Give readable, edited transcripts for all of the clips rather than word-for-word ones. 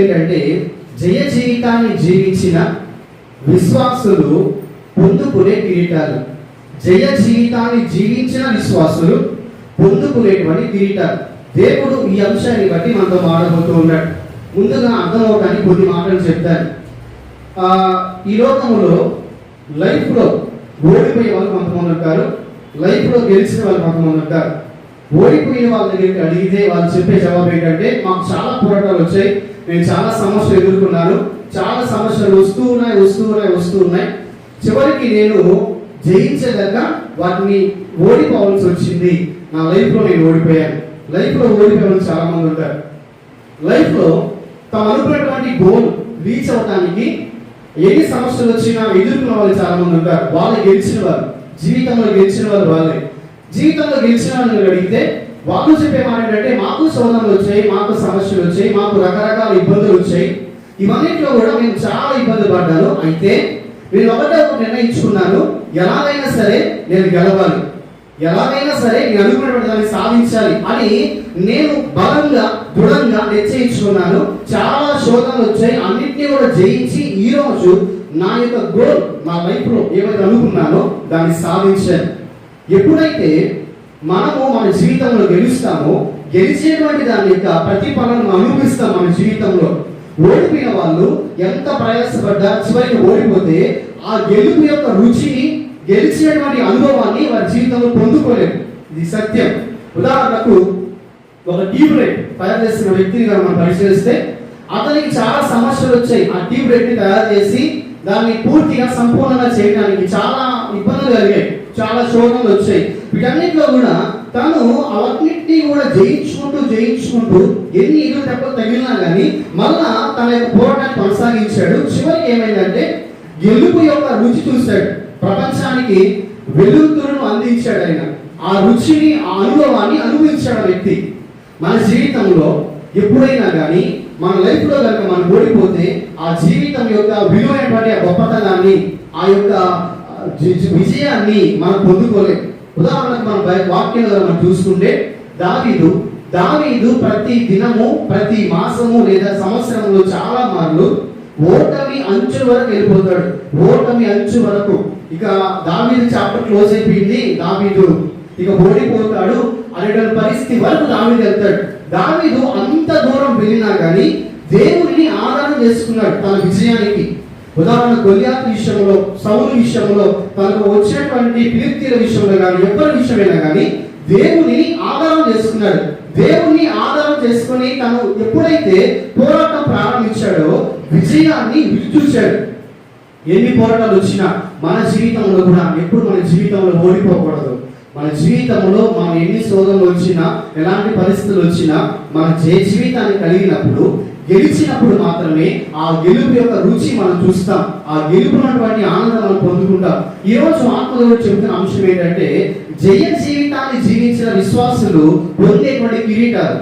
ఏంటంటే జయ జీవితాన్ని జీవించిన విశ్వాసులు పొందుకునే కిరీటాలు. జయ జీవితాన్ని జీవించిన విశ్వాసులు పొందుకునేటువంటి కిరీటాలు. దేవుడు ఈ అంశాన్ని బట్టి మనతో మాట్లాడుతూ ఉన్నాడు. ముందుగా అర్థమవడానికి కొన్ని మాటలు చెప్తాను. ఈ లోకంలో లైఫ్లో ఓడిపోయే వాళ్ళు కొంతమంది ఉంటారు, లైఫ్లో గెలిచిన వాళ్ళు కొంతమంది ఉంటారు. ఓడిపోయిన వాళ్ళ దగ్గరికి అడిగితే వాళ్ళు చెప్పే జవాబు ఏంటంటే, మాకు చాలా పోరాటాలు వచ్చాయి, నేను చాలా సమస్యలు ఎదుర్కొన్నాను, చాలా సమస్యలు వస్తూ ఉన్నాయి, చివరికి నేను జయించలేక వాటిని ఓడిపోవాల్సి వచ్చింది, నా లైఫ్లో నేను ఓడిపోయాను. లైఫ్లో ఓడిపోయిన చాలా మంది ఉంటారు. లైఫ్లో తమ అనుకున్నటువంటి గోల్ రీచ్ అవడానికి ఎన్ని సమస్యలు వచ్చినా ఎదుర్కొన్న వాళ్ళు చాలా మంది ఉంటారు. వాళ్ళు గెలిచిన వారు, జీవితంలో గెలిచిన వారు వాళ్ళే. జీవితంలో గెలిచిన వాళ్ళని అడిగితే వాళ్ళు చెప్పే మాట ఏంటంటే, మాకు శోధనలు వచ్చాయి, మాకు సమస్యలు వచ్చాయి, మాకు రకరకాల ఇబ్బందులు వచ్చాయి, ఇవన్నింటిలో కూడా నేను చాలా ఇబ్బంది పడ్డాను. అయితే నేను ఒకటే నిర్ణయించుకున్నాను, ఎలాగైనా సరే నేను గెలవాలి, ఎలాగైనా సరే నేను అనుకున్నటువంటి దాన్ని సాధించాలి అని నేను బలంగా దృఢంగా నిశ్చయించుకున్నాను. చాలా శోధనలు వచ్చాయి, అన్నింటినీ కూడా జయించి ఈ రోజు నా యొక్క గోల్, నా లైఫ్లో ఏమైతే అనుకున్నానో దాన్ని సాధించాను. ఎప్పుడైతే మనము మన జీవితంలో గెలుస్తామో, గెలిచేటువంటి దాని యొక్క ప్రతిఫలను అనుభవిస్తాం మన జీవితంలో. ఓడిపోయిన వాళ్ళు ఎంత ప్రయాసపడ్డా చివరికి ఓడిపోతే ఆ గెలుపు యొక్క రుచిని, గెలిచినటువంటి అనుభవాన్ని వారి జీవితంలో పొందుకోలేరు. ఇది సత్యం. ఉదాహరణకు ఒక ట్యూబ్లైట్ తయారు చేస్తున్న వ్యక్తిని మనం పరిశీలిస్తే, అతనికి చాలా సమస్యలు వచ్చాయి. ఆ ట్యూబ్లైట్ ని తయారు చేసి దాన్ని పూర్తిగా సంపూర్ణంగా చేయడానికి చాలా ఇబ్బందులు కలిగాయి, చాలా శోధనలు వచ్చాయి. వీటన్నిటిలో కూడా తను అవన్నిటినీ కూడా జయించుకుంటూ ఎన్ని ఎదురు దెబ్బలు తగిలినా కానీ మళ్ళా తన యొక్క పోరాటాన్ని కొనసాగించాడు. చివరికి ఏమైందంటే గెలుపు యొక్క రుచి చూశాడు, ప్రపంచానికి వెలుగుతులను అందించాడు ఆయన. ఆ రుచిని, ఆ అనుభవాన్ని అనుభవించాడు వ్యక్తి. మన జీవితంలో ఎప్పుడైనా కానీ మన లైఫ్లో కనుక మనం ఓడిపోతే ఆ జీవితం యొక్క విలువైనటువంటి ఆ గొప్పతనాన్ని, ఆ యొక్క విజయాన్ని మనం పొందుకోలేము. ఉదాహరణకు మనం వాక్యంలో మనం చూసుకుంటే దావీదు ప్రతి దినము, ప్రతి మాసము లేదా సంవత్సరంలో చాలా మార్లు ఓటమి అంచు వరకు వెళ్ళిపోతాడు. ఓటమి అంచు వరకు ఇక దావీదు చాప్టర్ క్లోజ్ అయిపోయింది, దావీదు ఇక ఓడిపోతాడు అనేటువంటి పరిస్థితి వరకు దావీదు వెళ్తాడు. దావీదు అంత దూరం వెళ్ళినా కానీ దేవుడిని ఆధారం చేసుకున్నాడు తన విజయానికి. ఉదాహరణ గొల్యాతు విషయంలో, సౌలు విషయంలో, తనకు వచ్చినటువంటి ఫిలిష్తీయుల విషయంలో కానీ ఎవరి విషయమైనా కానీ దేవుడిని ఆధారం చేసుకున్నాడు. దేవుణ్ణి ఆధారం చేసుకొని తను ఎప్పుడైతే పోరాటం ప్రారంభించాడో విజయాన్ని చూశాడు. ఎన్ని పోరాటాలు వచ్చినా మన జీవితంలో కూడా ఎప్పుడు మన జీవితంలో ఓడిపోకూడదు. మన జీవితంలో మనం ఎన్ని శోధనలు వచ్చినా, ఎలాంటి పరిస్థితులు వచ్చినా, మన జీవితాన్ని కలిగినప్పుడు, గెలిచినప్పుడు మాత్రమే ఆ గెలుపు యొక్క రుచి మనం చూస్తాం, ఆ గెలుపునటువంటి ఆనందం మనం పొందుకుంటాం. ఈ రోజు ఆత్మలో చెబుతున్న అంశం ఏంటంటే, జయ జీవితాన్ని జీవించిన విశ్వాసులు పొందేటువంటి కిరీటాలు.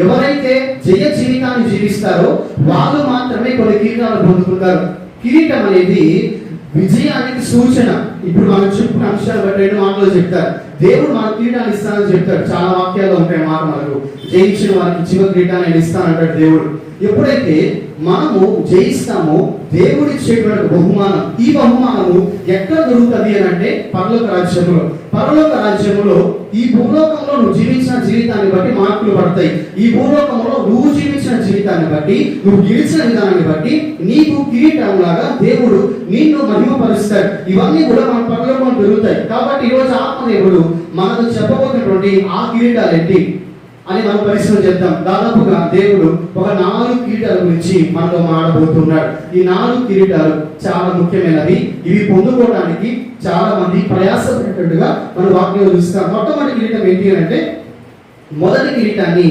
ఎవరైతే జయ జీవితాన్ని జీవిస్తారో వాళ్ళు మాత్రమే కొన్ని కిరీటాలు పొందుకుంటారు. కిరీటం అనేది విజయానికి సూచన. ఇప్పుడు మనం చెప్పిన అంశాలు బట్టి 2 మాటలు చెప్తారు. దేవుడు మన కిరీటాన్ని ఇస్తానని చెప్తాడు. చాలా వాక్యాలు ఉంటాయి మాట మనకు, జయించిన వారికి చివరి కిరీటాన్ని నేను ఇస్తానంటాడు దేవుడు. ఎప్పుడైతే మనము జయిస్తామో దేవుడు ఇచ్చేటువంటి బహుమానం, ఈ బహుమానము ఎక్కడ దొరుకుతుంది అని అంటే పరలోక రాజ్యంలో. పరలోక రాజ్యంలో ఈ భూలోకంలో నువ్వు జీవించిన జీవితాన్ని బట్టి మార్కులు పడతాయి. ఈ భూలోకంలో నువ్వు జీవించిన జీవితాన్ని బట్టి, నువ్వు గెలిచిన విధానాన్ని బట్టి నీకు కిరీటం లాగా దేవుడు నిన్ను మహిమపరుస్తాడు. ఇవన్నీ కూడా మన పరలోకంలో దొరుకుతాయి. కాబట్టి ఈరోజు ఆత్మదేవుడు మనకు చెప్పబోతున్నటువంటి ఆ కిరీటాలు ఏంటి అని మనం పరిశీలన చేద్దాం. దాదాపుగా దేవుడు ఒక 4 కిరీటాల గురించి మనతో మాట్లాడబోతున్నాడు. ఈ 4 కిరీటాలు చాలా ముఖ్యమైనవి. ఇవి పొందుకోవడానికి చాలా మంది ప్రయాసపడేటట్టుగా మనం వాక్యంలో చూస్తాం. మొట్టమొదటి కిరీటం ఏంటి అంటే, మొదటి కిరీటాన్ని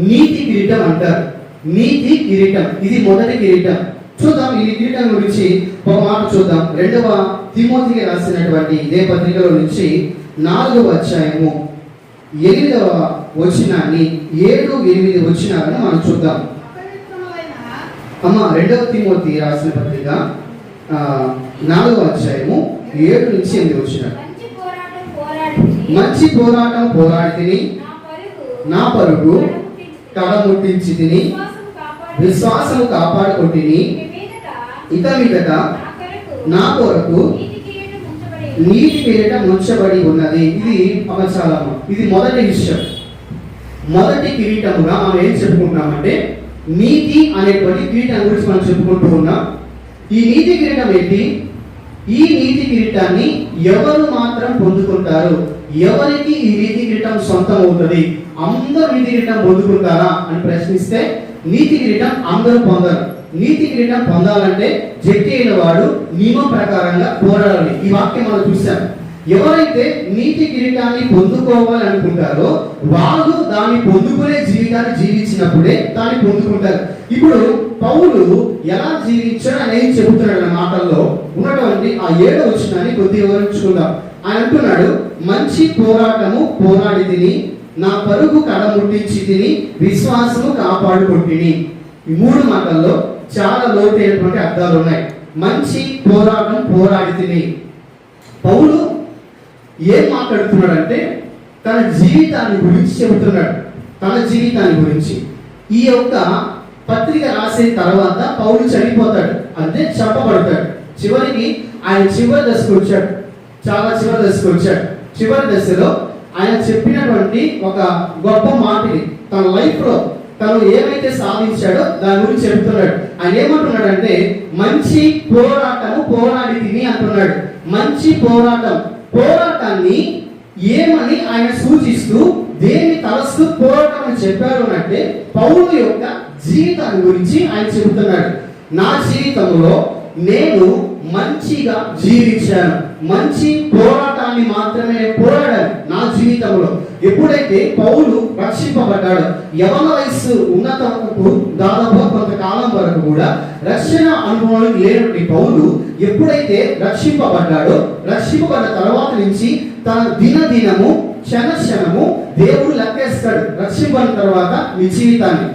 నీతి కిరీటం అంటారు. నీతి కిరీటం, ఇది మొదటి కిరీటం. చూద్దాం ఈ కిరీటం గురించి ఒక మాట చూద్దాం. 2వ తిమోతికి రాసినటువంటి ఇదే పత్రికలో నుంచి 4వ అధ్యాయము 8వ వచనాన్ని 7-8 వచనాలను మనం చూద్దాం. అమ్మ 2వ తిమోతి రాసిన పత్రిక 4వ అధ్యాయము 7-8 వచనాలు. మంచి పోరాటం పోరాడితిని, నా పరుగు కడముట్టించి తిని, విశ్వాసము కాపాడుకొంటిని. ఇక మీదట నా కొరకు నీతి కిరీటం ఉంచబడి ఉన్నది. ఇది మొదటి విషయం. మొదటి కిరీటముగా మనం ఏం చెప్పుకుంటున్నామంటే నీతి అనేటువంటి కిరీటం గురించి మనం చెప్పుకుంటూ ఉన్నాం. ఈ నీతి కిరీటం ఏంటి? ఈ నీతి కిరీటాన్ని ఎవరు మాత్రం పొందుకుంటారు? ఎవరికి ఈ నీతి కిరీటం సొంతం అవుతుంది? అందరూ నీతి కిరీటం పొందుకుంటారా అని ప్రశ్నిస్తే నీతి కిరీటం అందరూ పొందరు. నీతి కిరీటం పొందాలంటే జడ్జి అయిన వాడు నియమం ప్రకారంగా పోరాడాలి. ఈ వాక్యం మనం చూసాం. ఎవరైతే నీతి కిరీటాన్ని పొందుకోవాలి అనుకుంటారో వాళ్ళు దాన్ని పొందుకునే జీవితాన్ని జీవించినప్పుడే దాన్ని పొందుకుంటారు. ఇప్పుడు పౌలు ఎలా జీవించాడు అని ఏం చెబుతున్నాడు అన్న మాటల్లో ఉన్నటువంటి ఆ 7వ వచనాన్ని కొద్దిగా వివరించుకుందాం. ఆయన అంటున్నాడు, మంచి పోరాటము పోరాడి తిని, నా పరుగు కడముట్టించి తిని, విశ్వాసము కాపాడుకుంటుని. ఈ 3 మాటల్లో చాలా లోతైనటువంటి అర్థాలు ఉన్నాయి. మంచి పోరాటం పోరాడి తిని. పౌలు ఏం మాట్లాడుతున్నాడంటే తన జీవితాన్ని గురించి చెబుతున్నాడు. తన జీవితాన్ని గురించి ఈ యొక్క పత్రిక రాసిన తర్వాత పౌలు చనిపోతాడు, అంటే చెప్పబడతాడు. చివరికి ఆయన చివరి దశకు వచ్చాడు. చాలా చివరి దశకు వచ్చాడు. చివరి దశలో ఆయన చెప్పినటువంటి ఒక గొప్ప మాటని తన లైఫ్ లో తను ఏమైతే సాధించాడో దాని గురించి చెప్తున్నాడు. ఆయన ఏమంటున్నాడంటే మంచి పోరాటము పోరాడి తిని అంటున్నాడు. మంచి పోరాటాన్ని ఏమని ఆయన సూచిస్తూ దేన్ని తలస్తూ పోరాటం అని చెప్పారు అంటే పౌలు యొక్క జీవితాన్ని గురించి ఆయన చెబుతున్నాడు. నా జీవితంలో నేను మంచిగా జీవించాను, మంచి పోరాటాన్ని మాత్రమే పోరాడాను నా జీవితంలో. ఎప్పుడైతే పౌలు రక్షింపబడ్డాడో, యవన వయస్సు ఉన్నత వరకు దాదాపు కొంతకాలం వరకు కూడా రక్షణ అనుభవం లేనటువంటి పౌలు ఎప్పుడైతే రక్షింపబడ్డాడో, రక్షింపబడ్డ తర్వాత నుంచి తన దినదినము క్షణము దేవుడు లెక్కేస్తాడు. రక్షింపబడిన తర్వాత మీ జీవితాన్ని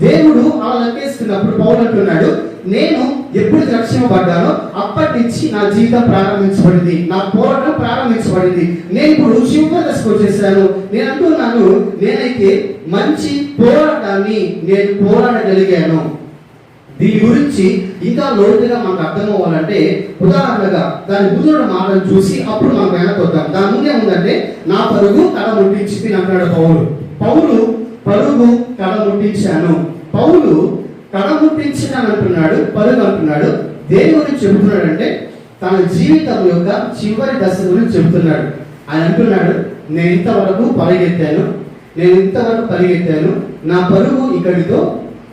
దేవుడు అలా లెక్కేస్తున్నప్పుడు పౌలు అంటున్నాడు, నేను ఎప్పుడు రక్షింపబడ్డానో అప్పటి నుంచి నా జీవితం ప్రారంభించబడింది, నా పోరాటం ప్రారంభించబడింది. నేను ఇప్పుడు చివరి దశకు వచ్చేసాను. నేను అంటున్నాను, నేనైతే మంచి పోరాటాన్ని నేను పోరాడగలిగాను. దీని గురించి ఇంకా లోతుగా మనకు అర్థం అవ్వాలంటే ఉదాహరణగా దాని ముందు మాటలు చూసి అప్పుడు మనం వెనకొద్దాం. దాని ముందే ఉందంటే నా పరుగు కడ ముట్టించి అంటున్నాడు పౌలు పరుగు కడ ముట్టించాను. పౌలు కడ ముట్టించాను అంటున్నాడు, పరుగు అంటున్నాడు. దేని గురించి చెబుతున్నాడు అంటే తన జీవితం యొక్క చివరి దశ గురించి చెబుతున్నాడు. ఆయన అంటున్నాడు, నేను ఇంతవరకు పరిగెత్తాను, నా పరుగు ఇక్కడితో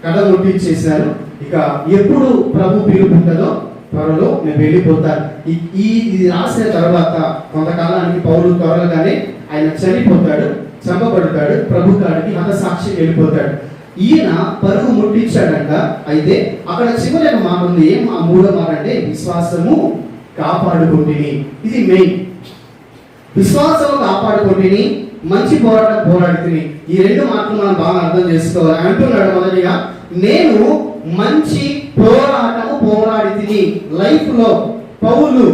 కడ ముట్టించేశాను. ఇక ఎప్పుడు ప్రభు పిలుపు ఉంటుందో త్వరలో నేను వెళ్ళిపోతాను. ఇది రాసిన తర్వాత కొంతకాలానికి పౌలు త్వరగానే ఆయన చనిపోతాడు, చంపబడతాడు, ప్రభు కాడికి హతసాక్షి వెళ్ళిపోతాడు. ఈయన పరుగు ముట్టించాడంట. అయితే అక్కడ చివరి మాట ఉంది. ఏం ఆ 3వ మాట అంటే విశ్వాసము కాపాడుకుంటుని. ఇది మెయిన్. విశ్వాసము కాపాడుకుంటుని, మంచి పోరాటం పోరాడుతుని. ఈ 2 మాటలు మనం బాగా అర్థం చేసుకోవాలి. అంటున్నాడు మొదటిగా, నేను మంచి పోరాటము పోరాడి తిని. లైఫ్ లో పౌలు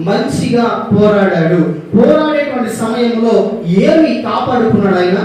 మంచిగా పోరాడాడు. పోరాడేటువంటి సమయంలో ఏమి కాపాడుకున్నాడు? ఆయన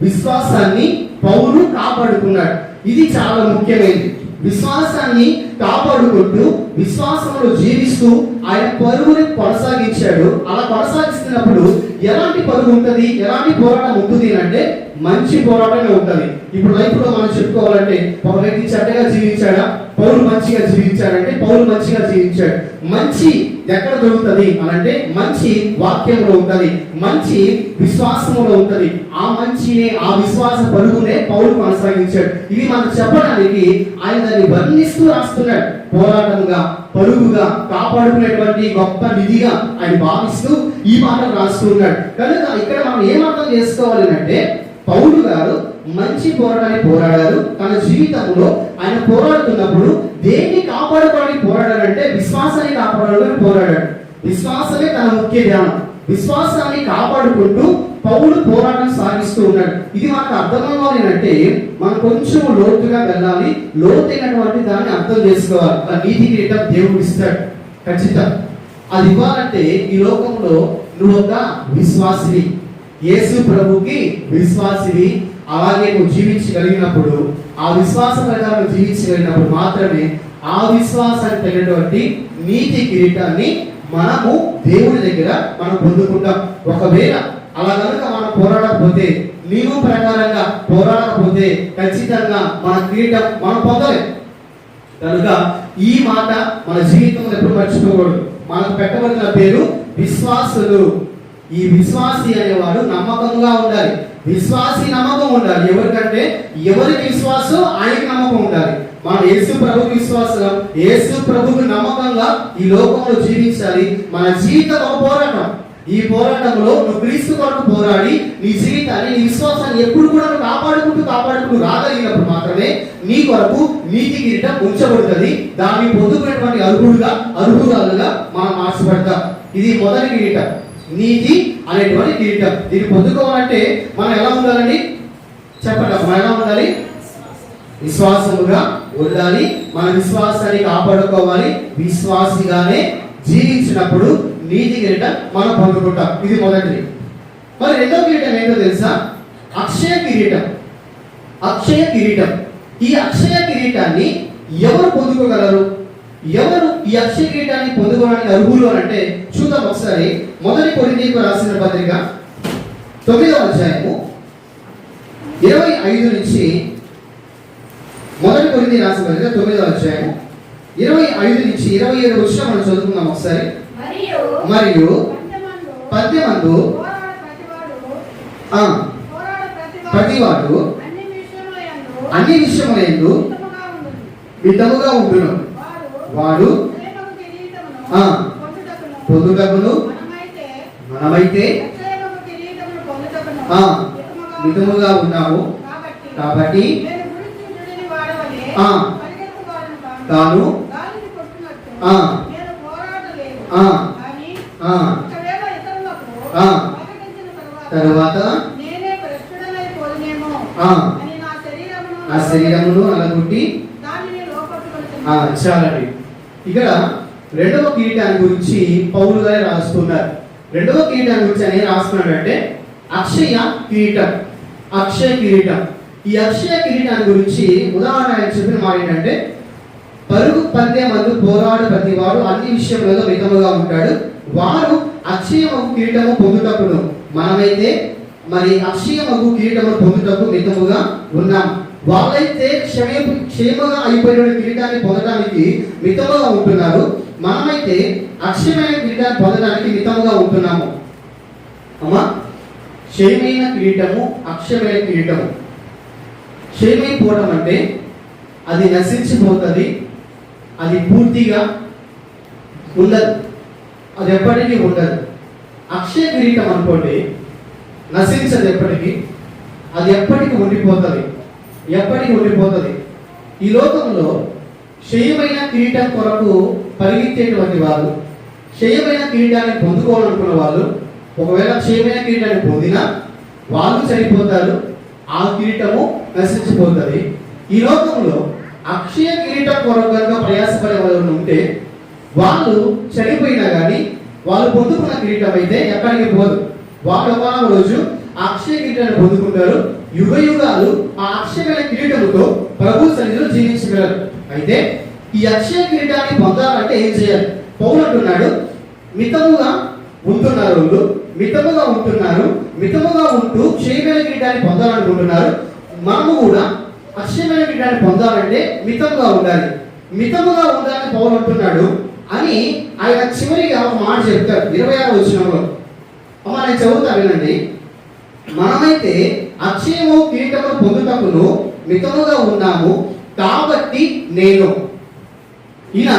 విశ్వాసాన్ని పౌలు కాపాడుకున్నాడు. ఇది చాలా ముఖ్యమైనది. విశ్వాసాన్ని కాపాడుకుంటూ విశ్వాసంలో జీవిస్తూ ఆయన పరుగుని కొనసాగించాడు. అలా కొనసాగిస్తున్నప్పుడు ఎలాంటి పరుగు ఉంటుంది, ఎలాంటి పోరాటం ఉంటుంది అంటే మంచి పోరాటమే ఉంటుంది. ఇప్పుడు లైఫ్ లో మనం చెప్పుకోవాలంటే ఒక వ్యక్తి చెడ్డగా జీవించాడా, పౌలు మంచిగా జీవించాడంటే పౌలు మంచిగా జీవించాడు. మంచి ఎక్కడ దొరుకుతుంది అనంటే మంచి వాక్యంలో ఉంటుంది, మంచి విశ్వాసంలో ఉంటుంది. ఆ మంచినే, ఆ విశ్వాస పరుగునే పౌలు కొనసాగించాడు. ఇది మనం చెప్పడానికి ఆయన దాన్ని వర్ణిస్తూ రాస్తున్నాడు. పోరాటంగా, పరుగుగా, కాపాడుకునేటువంటి గొప్ప నిధిగా ఆయన భావిస్తూ ఈ మాటలు రాస్తున్నాడు. కనుక ఇక్కడ మనం ఏమర్థం చేసుకోవాలి అంటే పౌలు గారు మంచి పోరాటాన్ని పోరాడారు. తన జీవితంలో ఆయన పోరాడుతున్నప్పుడు దేన్ని కాపాడుకోవడానికి పోరాడాడంటే విశ్వాసాన్ని కాపాడాలని పోరాడాడు. విశ్వాసమే తన ముఖ్య ధ్యానం. విశ్వాసాన్ని కాపాడుకుంటూ పౌలు పోరాటం సాగిస్తూ ఉన్నాడు. ఇది మనకు అర్థమవ్వాలి అంటే మనం కొంచెం లోతుగా వెళ్ళాలి. లోతైనటువంటి దాన్ని అర్థం చేసుకోవాలి. ఆ నీతి కిరీటం దేవుడు ఇస్తాడు ఖచ్చితంగా. అది ఇవ్వాలంటే ఈ లోకంలో నువ్వు ఒక విశ్వాసివి, యేసు ప్రభుకి విశ్వాసివి. అలాగే నువ్వు జీవించగలిగినప్పుడు ఆ విశ్వాస ప్రకారం జీవించి వెళ్ళినప్పుడు మాత్రమే ఆ విశ్వాసానికి తగినటువంటి నీతి కిరీటాన్ని మనము దేవుడి దగ్గర మనం పొందుకుంటాం. ఒకవేళ అలా కనుక మనం పోరాడకపోతే, నియమం ప్రకారంగా పోరాడకపోతే ఖచ్చితంగా మన కిరీటం మనం పొందలేం. కనుక ఈ మాట మన జీవితంలో ఎప్పుడు మర్చిపోకూడదు. మనకు పెట్టబడిన పేరు విశ్వాసులు. ఈ విశ్వాసి అనేవాడు నమ్మకంగా ఉండాలి. విశ్వాసి నమ్మకం ఉండాలి. ఎవరికంటే ఎవరికి విశ్వాసం ఆయనకి నమ్మకం ఉండాలి. మనం యేసు ప్రభు విశ్వాసం, యేసు ప్రభుకు నమ్మకంగా ఈ లోకంలో జీవించాలి. మన జీవితం ఒక పోరాటం. ఈ పోరాటంలో నువ్వు క్రీస్తు కొరకు పోరాడి నీ జీవితాన్ని, నీ విశ్వాసాన్ని ఎప్పుడు కూడా కాపాడుకుంటూ రాగలిగినప్పుడు మాత్రమే నీ కొరకు నీతి కిరీటం ఉంచబడుతుంది. దాన్ని పొందుకునేటువంటి అర్హురాలుగా మనం మార్చబడతాం. ఇది మొదటి కిరీటం, నీతి అనేటువంటి కిరీటం. దీన్ని పొందుకోవాలంటే మనం ఎలా ఉండాలండి చెప్పండి. మనం ఎలా ఉండాలి? విశ్వాసముగా ఉండాలి. మన విశ్వాసాన్ని కాపాడుకోవాలి. విశ్వాసిగానే జీవించినప్పుడు నీతి కిరీటం మనం పొందుకుంటాం. ఇది మొదటిది. మరి రెండో కిరీటం ఏంటో తెలుసా? అక్షయ కిరీటం. అక్షయ కిరీటం. ఈ అక్షయ కిరీటాన్ని ఎవరు పొందుకోగలరు? ఎవరు ఈ అక్షయ కిరీటాన్ని పొందుకోవడానికి అర్హులు అని అంటే చూద్దాం ఒకసారి. మొదటి కొరింథీయులకు రాసిన పత్రిక 9వ అధ్యాయము 25 నుంచి, మొదటి కొరింథీయులకు రాసిన పత్రిక 9వ అధ్యాయము 25 నుంచి 27 వచ్చిన మనం చదువుకుందాం ఒకసారి. మరియు పద్యమందు ప్రతివాడు అన్ని విషయములందు మితముగా ఉండును. వాడు పొందుటకును మనమైతే మితముగా ఉన్నాము. కాబట్టి తాను తరువాత ఆ శరీరమును అలగొట్టి చాలండి. ఇక్కడ రెండవ కిరీటాన్ని గురించి పౌలు గారు రాస్తున్నారు. రెండవ కిరీటాన్ని గురించి ఆయన రాస్తున్నాడు అంటే అక్షయ కిరీటం. అక్షయ కిరీటం. ఈ అక్షయ కిరీటాన్ని గురించి ఉదాహరణ ఆయన చెప్పిన మాట ఏంటంటే, పరుగు పందెమందు పోరాడు ప్రతివాడు అన్ని విషయంలో మితముగా ఉంటాడు. వారు అక్షయమగు కిరీటము పొందుటకును మనమైతే మరి అక్షయమగు కిరీటము పొందుటకు మితముగా ఉన్నాం. వాళ్ళైతే క్షేమగా అయిపోయిన కిరీటాన్ని పొందడానికి మితముగా ఉంటున్నారు. మనమైతే అక్షయమైన కిరీటాన్ని పొందడానికి మితముగా ఉంటున్నాము. అమ్మా, క్షయమైన కిరీటము, అక్షయమైన కిరీటము. క్షయమైపోవడం అంటే అది నశించిపోతుంది, అది పూర్తిగా ఉండదు, అది ఎప్పటికీ ఉండదు. అక్షయ కిరీటం అనుకోండి, నశించదు ఎప్పటికీ, అది ఎప్పటికీ ఉండిపోతుంది, ఎప్పటికీ ఉండిపోతుంది. ఈ లోకంలో క్షయమైన కిరీటం కొరకు పరిగెత్తేటువంటి వాళ్ళు, క్షయమైన కిరీటాన్ని పొందుకోవాలనుకున్న వాళ్ళు ఒకవేళ క్షయమైన కిరీటాన్ని పొందినా వాళ్ళు చనిపోతారు, ఆ కిరీటము నశించిపోతుంది. ఈ లోకంలో అక్షయ కిరీటం కొరకు కనుక ప్రయాసపడే వాళ్ళు ఉంటే వాళ్ళు చనిపోయినా కానీ వాళ్ళు పొందుకున్న కిరీటం అయితే ఎక్కడికి పోదు. వాళ్ళు ఒక రోజు అక్షయ కిరీటాన్ని పొందుకుంటారు. యుగ యుగాలు ఆ అక్షయమైన కిరీటముతో ప్రభు సన్నిధిలో జీవించగలరు. అయితే ఈ అక్షయ కిరీటాన్ని పొందాలంటే ఏం చేయాలి? పౌలు అంటున్నాడు, మితముగా ఉంటున్నారు వాళ్ళు, మితముగా ఉంటున్నారు, మితముగా ఉంటూ క్షయమైన కిరీటాన్ని పొందాలనుకుంటున్నారు. మనము కూడా అక్షయమైన కిరీటాన్ని పొందాలంటే మితముగా ఉండాలి, మితముగా ఉండాలని పౌలు అంటున్నాడు అని ఆయన చివరిగా ఒక మాట చెప్తాడు 26వ వచనంలో. అమ్మ నేను చదువుతా వినండి. మనమైతే అక్షయము కిరీటమును పొందుటకును మితముగా ఉన్నాము, కాబట్టి నేను. ఈయన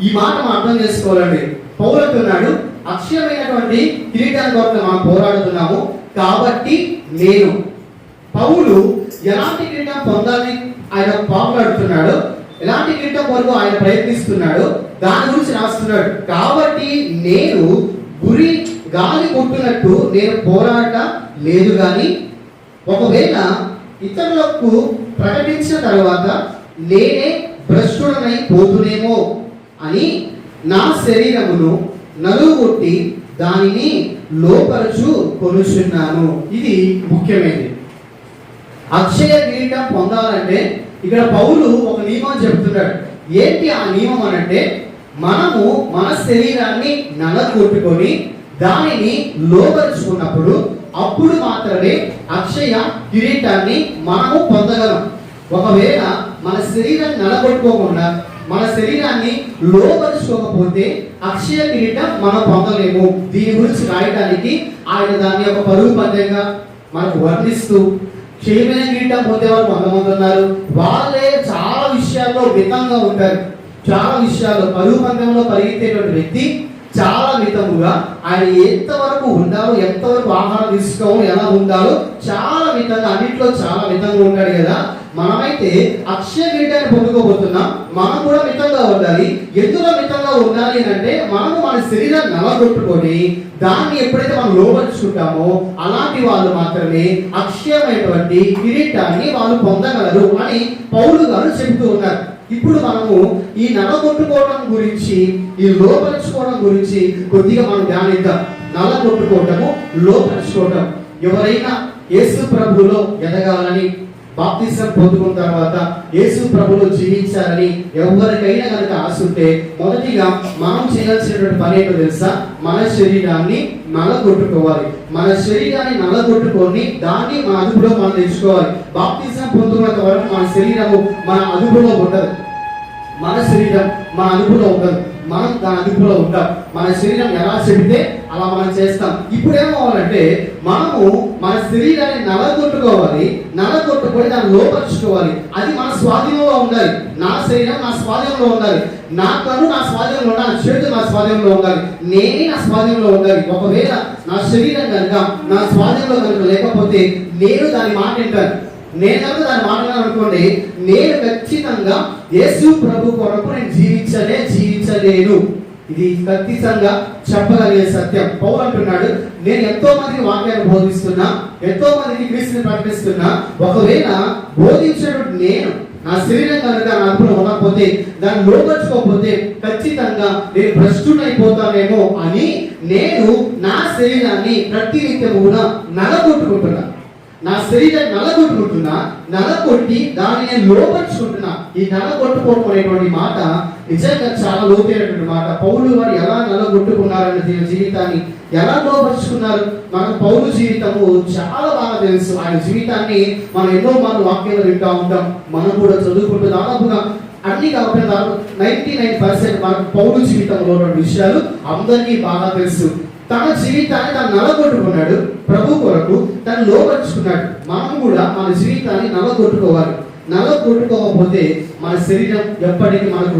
ఈ మాట మనం అర్థం చేసుకోవాలండి. పౌలు అంటున్నాడు, అక్షయమైనటువంటి కిరీటాన్ని కొరకు మనం పోరాడుతున్నాము, కాబట్టి నేను. పౌలు ఎలాంటి కిరీటం పొందాలని ఆయన పోరాడుతున్నాడు, ఎలాంటి కిరీటం కొరకు ఆయన ప్రయత్నిస్తున్నాడు, దాని గురించి రాస్తున్నాడు. కాబట్టి నేను గురి గాలి కొట్టినట్టు నేను పోరాట లేదు, కానీ ఒకవేళ ఇతరులకు ప్రకటించిన తర్వాత నేనే భ్రష్టుడనై పోతునేమో అని నా శరీరమును నలుగొట్టి దానిని లోపరచు కొనుచున్నాను. ఇది ముఖ్యమైనది. అక్షయ కిరీటం పొందాలంటే ఇక్కడ పౌలు ఒక నియమం చెప్తున్నాడు. ఏంటి ఆ నియమం అనంటే, మనము మన శరీరాన్ని నలగొట్టుకొని దానిని లోపరుచుకున్నప్పుడు అప్పుడు మాత్రమే అక్షయ కిరీటాన్ని మనము పొందగలం. ఒకవేళ మన శరీరాన్ని నలగొట్టుకోకుండా మన శరీరాన్ని లోపరుచుకోకపోతే అక్షయ కిరీటం మనం పొందలేము. దీని గురించి రాయడానికి ఆయన దాన్ని ఒక పరుగు పందెంగా మనకు వర్ణిస్తూ, క్షయమైన కిరీటం పొందేవారు కొంతమంది ఉన్నారు, వాళ్ళే చాలా విషయాల్లో మితంగా ఉంటారు. చాలా విషయాల్లో పరుగు పందెంలో పరిగెత్తేటువంటి వ్యక్తి చాలా మితముగా ఆయన ఎంతవరకు ఉండాలో, ఎంతవరకు ఆహారం తీసుకోవాలో, ఎలా ఉండాలో చాలా మితంగా, అన్నింటిలో చాలా మితంగా ఉంటాడు కదా. మనమైతే అక్షయ కిరీటాన్ని పొందుకోబోతున్నాం, మనం కూడా మితంగా ఉండాలి. ఎందులో మితంగా ఉండాలి అంటే, మనము మన శరీరాన్ని నలగొట్టుకొని దాన్ని ఎప్పుడైతే మనం లోపరుచుకుంటామో అలాంటి వాళ్ళు మాత్రమే అక్షయమైనటువంటి కిరీటాన్ని వాళ్ళు పొందగలరు అని పౌలు గారు చెబుతూ ఉన్నారు. ఇప్పుడు మనము ఈ నలగొట్టుకోవడం గురించి, ఈ లోపరుచుకోవడం గురించి కొద్దిగా మనం ధ్యానిద్దాం. నలగొట్టుకోవటము, లోపరుచుకోవటం. ఎవరైనా యేసు ప్రభువులో ఎదగాలని, బాప్తిసం పొందుకున్న తర్వాత యేసు ప్రభువులో జీవించాలని ఎవరికైనా కనుక ఆశ ఉంటే మొదటిగా మనం చేయాల్సినటువంటి పని ఏంటో తెలుసా? మన శరీరాన్ని నలగొట్టుకోవాలి. మన శరీరాన్ని నలగొట్టుకొని దాన్ని మన అదుపులో మనం తెచ్చుకోవాలి. బాప్తిసం పొందుకున్నంత వరకు మన శరీరము మన అదుపులో ఉండదు. మన శరీరం మన అదుపులో ఉండదు, మనం దాని అదుపులో ఉంటాం. మన శరీరం ఎలా చెబితే అలా మనం చేస్తాం. ఇప్పుడు ఏమవ్వాలంటే, మనము మన శరీరాన్ని నలగొట్టుకోవాలి, నలగొట్టుకొని దాన్ని లోపరుచుకోవాలి. అది మన స్వాధీనంలో ఉండాలి. నా శరీరం నా స్వాధీనంలో ఉండాలి, నా కన్ను నా స్వాధీనంలో ఉండాలి, నా చేతులు నా స్వాధీనంలో ఉండాలి, నేనే నా స్వాధీనంలో ఉండాలి. ఒకవేళ నా శరీరం కనుక నా స్వాధీనంలో కనుక లేకపోతే నేను దాని మాట వింటాను. నేను దాన్ని మాట్లాడాను అనుకోండి, నేను ఖచ్చితంగా యేసు ప్రభు కొరకు నేను జీవించలేను. ఇది ఖచ్చితంగా చెప్పగలిగే సత్యం. పౌలు అంటున్నాడు, నేను ఎంతో మందికి వాక్యాన్ని బోధిస్తున్నా, ఎంతో మందికి క్రీస్తుని ప్రకటిస్తున్నా, ఒకవేళ బోధించినటువంటి నేను నా శరీరం కనుక నా అదుపులో ఉండకపోతే, దాన్ని లోపరుచుకోకపోతే ఖచ్చితంగా నేను భ్రష్టునైపోతానేమో అని నేను నా శరీరాన్ని ప్రతినిత్యము కూడా నలగొట్టుకుంటున్నా. నా శరీరాన్ని నలగొట్టుకుంటున్నా, నలగొట్టి దాన్ని నేను లోపరుచుకుంటున్నా. ఈ నలగొట్టుకోవడం అనేటువంటి మాట నిజంగా చాలా లోతైనటువంటి మాట. పౌలు వారు ఎలా నలగొట్టుకున్నారనే జీవితాన్ని ఎలా లోపరుచుకున్నారు, మనకు పౌలు జీవితము చాలా బాగా తెలుసు. ఆయన జీవితాన్ని మనం ఎన్నో మార్లు వాక్యాలు వింటూ ఉంటాం, మనం కూడా చదువుకుంటూ దాదాపుగా అన్ని కాకుండా 99% మనకు పౌలు జీవితంలో ఉన్న విషయాలు అందరికీ బాగా తెలుసు. తన జీవితాన్ని తను నలగొట్టుకున్నాడు, ప్రభు కొరకు తను లోపరుచుకున్నాడు. మనం కూడా మన జీవితాన్ని నలగొట్టుకోవాలి. నలగొట్టుకోకపోతే మన శరీరం ఎప్పటికీ మనకు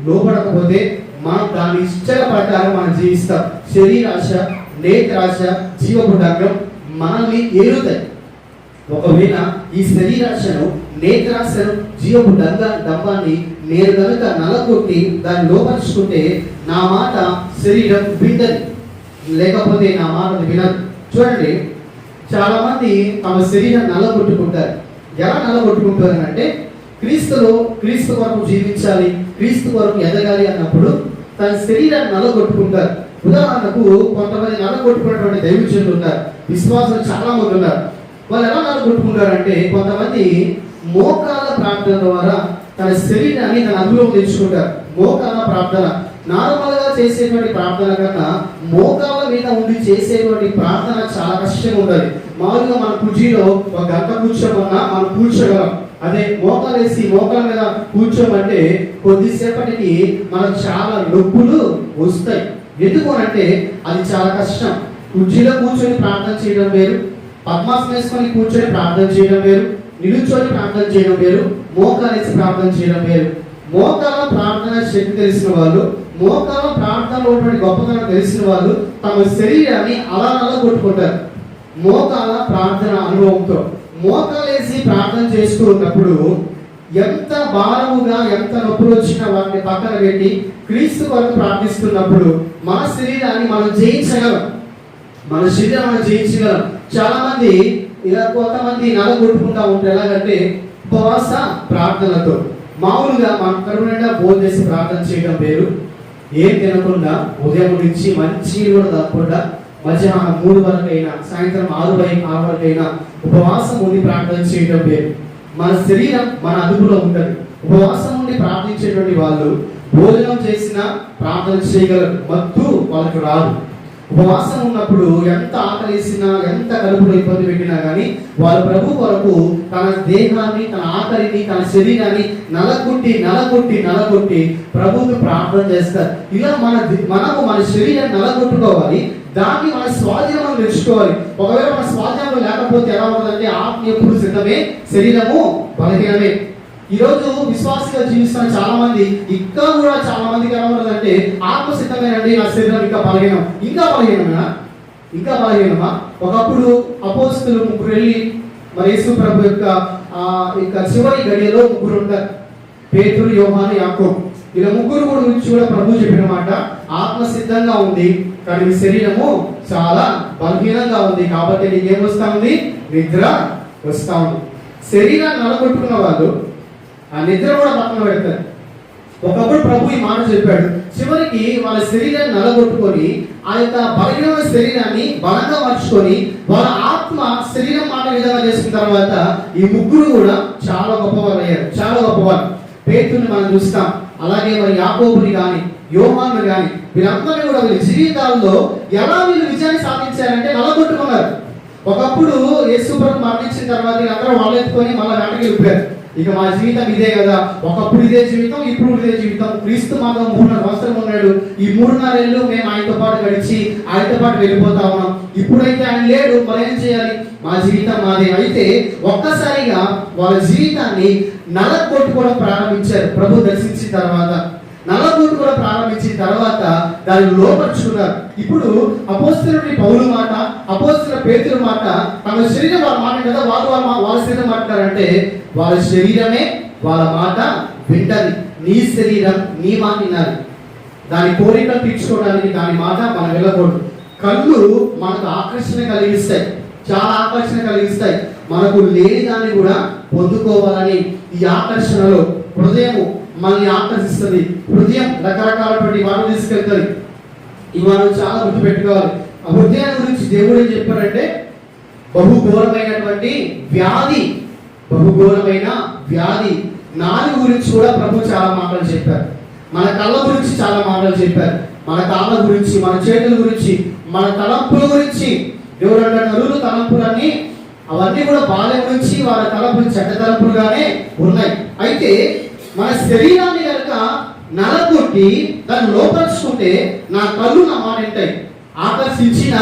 లోపడకపోతే మనం దాని ఇష్టల ప్రకారం మనం జీవిస్తాం. శరీరాశ, నేత్రాశ, జీవపుటంగం మనల్ని ఏరుతాయి. ఒకవేళ ఈ శరీరాశను, నేత్రాశను, జీవపు డంబాన్ని నేను కనుక నలగొట్టి దాన్ని లోపరుచుకుంటే నా మాట శరీరం వింటది, లేకపోతే నా మాట వినదు. చూడండి, చాలా మంది తమ శరీరం నలగొట్టుకుంటారు. ఎలా నలగొట్టుకుంటారు అంటే, క్రీస్తు కొరకు జీవించాలి, క్రీస్తు కొరకు ఎదగాలి అన్నప్పుడు తన శరీరాన్ని నలగొట్టుకుంటారు. ఉదాహరణకు కొంతమంది నలగొట్టుకున్నటువంటి దైవజనులు ఉన్నారు, విశ్వాసులు చాలా మంది ఉన్నారు. వాళ్ళు ఎలా నలగొట్టుకుంటారంటే, కొంతమంది మోకాళ్ళ ప్రార్థన ద్వారా తన శరీరాన్ని తన అదుపులో తెచ్చుకుంటారు. మోకాళ్ళ ప్రార్థన నార్మల్ గా చేసేటువంటి ప్రార్థన కన్నా మోకాళ్ళ మీద ఉండి చేసేటువంటి ప్రార్థన చాలా కష్టంగా ఉండాలి. మామూలుగా మన కుర్చీలో ఒక గంట కూర్చోమన్నా మనం కూర్చోగలం. అదే మోకాలు వేసి మోకాళ్ళ మీద కూర్చోమంటే కొద్దిసేపటికి మనకు చాలా నొప్పులు వస్తాయి. ఎందుకు అంటే అది చాలా కష్టం. కుర్చీలో కూర్చొని ప్రార్థన చేయడం వేరు, పద్మాసనం వేసుకొని కూర్చొని ప్రార్థన చేయడం వేరు, నిలుచొని ప్రార్థన చేయడం వేరు, మోకాలు వేసి ప్రార్థన చేయడం వేరు. మోకాల ప్రార్థన శక్తి తెలిసిన వాళ్ళు, మోకాల ప్రార్థనలో ఉన్నటువంటి గొప్పతనం తెలిసిన వాళ్ళు తమ శరీరాన్ని అలా కొట్టుకుంటారు. మోకాల ప్రార్థన అనుభవంతో మోకాలేసి ప్రార్థన చేస్తున్నప్పుడు ఎంత భారముగా, ఎంత నొప్పులు వచ్చినా వాటిని పక్కన పెట్టి క్రీస్తు కొరకు ప్రార్థిస్తున్నప్పుడు మన శరీరాన్ని మనం జయించగలం. మన శరీరం మనం జయించగలం. చాలా మంది ఇలా కొంతమంది నలగొట్టుకుంటా ఉంటారు. ఎలాగంటే ఉపవాస ప్రార్థనలతో మామూలుగా మన కరుణంగా భోజనం చేసి ప్రార్థన చేయడం వేరు, ఏం తినకుండా ఉదయం నుంచి మంచి కూడా తప్పకుండా మధ్యాహ్నం 3 వరకైనా సాయంత్రం 6 వరకైనా ఉపవాసం ఉండి ప్రార్థన చేయడం వేరు. మన శరీరం మన అదుపులో ఉంటుంది. ఉపవాసం ఉండి ప్రార్థించేటువంటి వాళ్ళు భోజనం చేసినా ప్రార్థన చేయగలరు, మత్తు వాళ్ళకి రాదు. ఉపవాసం ఉన్నప్పుడు ఎంత ఆకలిసినా ఎంత కడుపులో ఇబ్బంది పెట్టినా కానీ వాళ్ళ ప్రభు కొరకు తన దేహాన్ని, తన ఆకలిని, తన శరీరాన్ని నలగొట్టి ప్రభువుకి ప్రార్థన చేస్తారు. ఇలా మనము మన శరీరాన్ని నలగొట్టుకోవాలి, దాన్ని మన స్వాధీనం తెచ్చుకోవాలి. ఒకవేళ మన స్వాధీనం లేకపోతే ఎలా ఉంటుందంటే ఆత్మ ఎప్పుడు సిద్ధమే, శరీరము బలహీనమే. ఈరోజు విశ్వాసంగా జీవిస్తున్న చాలా మంది ఇంకా కూడా చాలా మందికి ఎలా ఉంటుందంటే ఆత్మ సిద్ధమేనండి, నా శరీరం ఇంకా బలహీనమా. ఒకప్పుడు అపోస్తలులు 3 వెళ్ళి మరి యేసు ప్రభు యొక్క చివరి గడియలో 3 ఉంటారు, పేతురు, యోహాను, యాకోబు. ఇలా 3 గురించి కూడా ప్రభు చెప్పిన మాట, ఆత్మ సిద్ధంగా ఉంది కానీ మీ శరీరము చాలా బలహీనంగా ఉంది, కాబట్టి నీకేం వస్తా ఉంది, నిద్ర వస్తా ఉంది. శరీరాన్ని నలగొట్టుకున్న వాళ్ళు ఆ నిద్ర కూడా పక్కన పెడతారు. ఒకప్పుడు ప్రభు ఈ మాట చెప్పాడు, చివరికి వాళ్ళ శరీరాన్ని నలగొట్టుకొని ఆ యొక్క బలహీనమైన శరీరాన్ని బలంగా మార్చుకొని వాళ్ళ ఆత్మ శరీరం మాట విధంగా చేసుకున్న తర్వాత ఈ 3 కూడా చాలా గొప్పవారు అయ్యారు, చాలా గొప్పవారు. పేతురుని మనం చూస్తాం, అలాగే మరి యాకోబుని కానీ, యోహాను కానీ, వీళ్ళందరినీ కూడా వీళ్ళ జీవితాల్లో ఎలా వీళ్ళు విజయాన్ని సాధించారంటే నలగొట్టుకున్నారు. ఒకప్పుడు యేసు ప్రభు మరణించిన తర్వాత వీళ్ళందరూ వాళ్ళు ఎత్తుకొని మళ్ళీ వెంటకి వెళ్ళిపోయారు. ఇక మా జీవితం ఇదే కదా, ఒకప్పుడు ఇదే జీవితం, ఇప్పుడు ఇదే జీవితం. క్రీస్తు మాత్రం 3.5 సంవత్సరం ఉన్నాడు, ఈ 3.5 ఏళ్ళు మేము ఆయనతో పాటు గడిచి ఆయనతో పాటు వెళ్ళిపోతా ఉన్నాం. ఇప్పుడైతే ఆయన లేడు, మరి ఏం చేయాలి, మా జీవితం మాదే. అయితే ఒక్కసారిగా వాళ్ళ జీవితాన్ని నలగొట్టుకోవడం ప్రారంభించారు. ప్రభు దర్శించిన తర్వాత నలగొట్టుకోవడం ప్రారంభించిన తర్వాత దాన్ని లోపరుచుకున్నారు. ఇప్పుడు అపోస్తలుడి పౌలు మాట, అపోస్తలుల పేతురు మాట, తమ శరీరం వాళ్ళ మాట కదా, వాళ్ళ శరీరం మాట్లాడారంటే వాళ్ళ శరీరమే వాళ్ళ మాట వింటది. నీ శరీరం నీ మాట వినాలి, దాని కోరికలు తీర్చుకోవడానికి దాని మాట మనం వెళ్ళకూడదు. కళ్ళు మనకు ఆకర్షణ కలిగిస్తాయి, చాలా ఆకర్షణ కలిగిస్తాయి. మనకు లేని దాన్ని కూడా పొందుకోవాలని ఈ ఆకర్షణలో హృదయము మనల్ని ఆకర్షిస్తుంది. హృదయం రకరకాలటువంటి వాళ్ళు తీసుకెళ్తుంది. ఇవి మనం చాలా గుర్తుపెట్టుకోవాలి. ఆ హృదయాన్ని గురించి దేవుడు ఏం చెప్పారంటే బహుఘోరమైనటువంటి వ్యాధి. నాలుగు గురించి కూడా ప్రభు చాలా మాటలు చెప్పారు. మన కళ్ళ గురించి చాలా మాటలు చెప్పారు. మన కాళ్ళ గురించి, మన చేతుల గురించి, మన తలంపుల గురించి. దేవుడు అంటే నరులు తలంపులన్నీ అవన్నీ కూడా బాల్యం నుంచి వాళ్ళ తలంపులు చెడ్డ తలంపులుగానే ఉన్నాయి. అయితే మన శరీరాన్ని కనుక నలగొట్టి దాన్ని లోపరుచుకుంటే నా కళ్ళు నా మాట వింటాయి. ఆకర్షించిన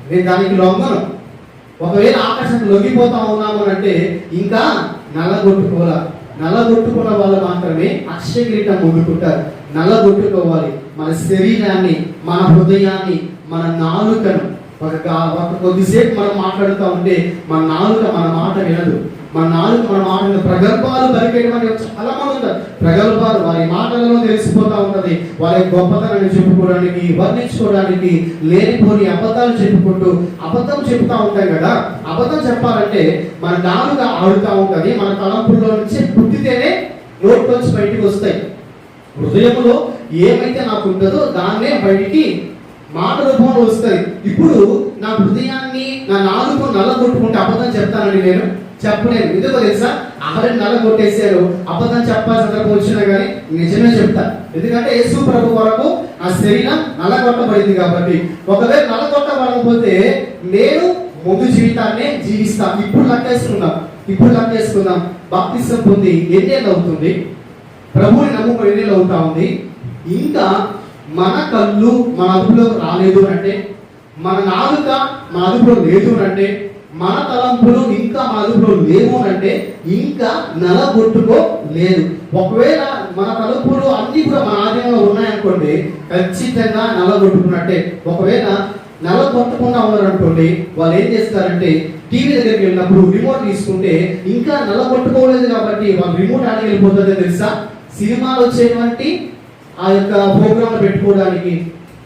నేను దానికి లొంగను. ఒకవేళ ఆకర్షణ లొంగిపోతా ఉన్నాము అంటే ఇంకా నల్లగొట్టుకున్న వాళ్ళు మాత్రమే అక్షయ కిరీటం పొందుకుంటారు. నల్లగొట్టుకోవాలి మన శరీరాన్ని, మన హృదయాన్ని, మన నాలుకను. కొద్దిసేపు మనం మాట్లాడుతూ ఉంటే మన నాలుక మన మాట వినదు. మన నాలుక మన మాట ప్రగల్భాలు పలికేటువంటి చాలా మంది ఉంటారు. ప్రగల్భాలు వారి మాటలలో తెలిసిపోతూ ఉంటుంది. వారి గొప్పతనాన్ని చెప్పుకోవడానికి, వర్ణించుకోవడానికి లేనిపోని అబద్ధాలు అబద్ధం చెప్తా ఉంటాం కదా. అబద్ధం చెప్పాలంటే మన నాలుక ఆడుతూ ఉంటుంది. మన తలంపుల్లో నుంచి పుట్టితేనే నోట్లోంచి బయటికి వస్తాయి. హృదయంలో ఏమైతే నాకు ఉంటుందో దాన్నే బయటికి మాట రూపంలో వస్తాయి. ఇప్పుడు నా హృదయాన్ని, నా నాలుగు నల్లగొట్టుకుంటే అబద్ధం చెప్తానని నేను చెప్పలేను. ఎందుకో తెలుసా, ఆల్రెడీ నల్లగొట్టేశారు. అబద్ధం చెప్పాల్సిన సందర్భం వచ్చినా కానీ నిజమే చెప్తాను. ఎందుకంటే యేసు ప్రభు వరకు నా శరీరం నల్లగొట్టబడింది కాబట్టి. ఒకవేళ నల్లగొట్టబడకపోతే నేను ముందు జీవితాన్ని జీవిస్తాను. ఇప్పుడు లెక్కేసుకుందాం. బాప్తిసం పొంది ఎన్నేళ్ళు అవుతుంది, ప్రభువుని నమ్ముకొని ఎన్నేళ్ళు అవుతా ఉంది. ఇంకా మన కళ్ళు మన అదుపులో రాలేదు అంటే, మన నాలుక మన అదుపులో లేదు అంటే, మన తలంపులు ఇంకా మన అదుపులో లేవు అంటే ఇంకా నలగొట్టుకోలేదు. ఒకవేళ మన తలంపులు అన్ని కూడా మన ఆధీనంలో ఉన్నాయనుకోండి, ఖచ్చితంగా నలగొట్టుకున్నట్టే. ఒకవేళ నలగొట్టకుండా ఉన్నారనుకోండి, వాళ్ళు ఏం చేస్తారంటే టీవీ దగ్గరికి వెళ్ళినప్పుడు రిమోట్ తీసుకుంటే ఇంకా నలగొట్టుకోలేదు కాబట్టి వాళ్ళు రిమోట్ ఆడికి వెళ్ళిపోతుందో తెలుసా. సినిమాలు వచ్చేటువంటి ఆ యొక్క ప్రోగ్రామ్ పెట్టుకోవడానికి,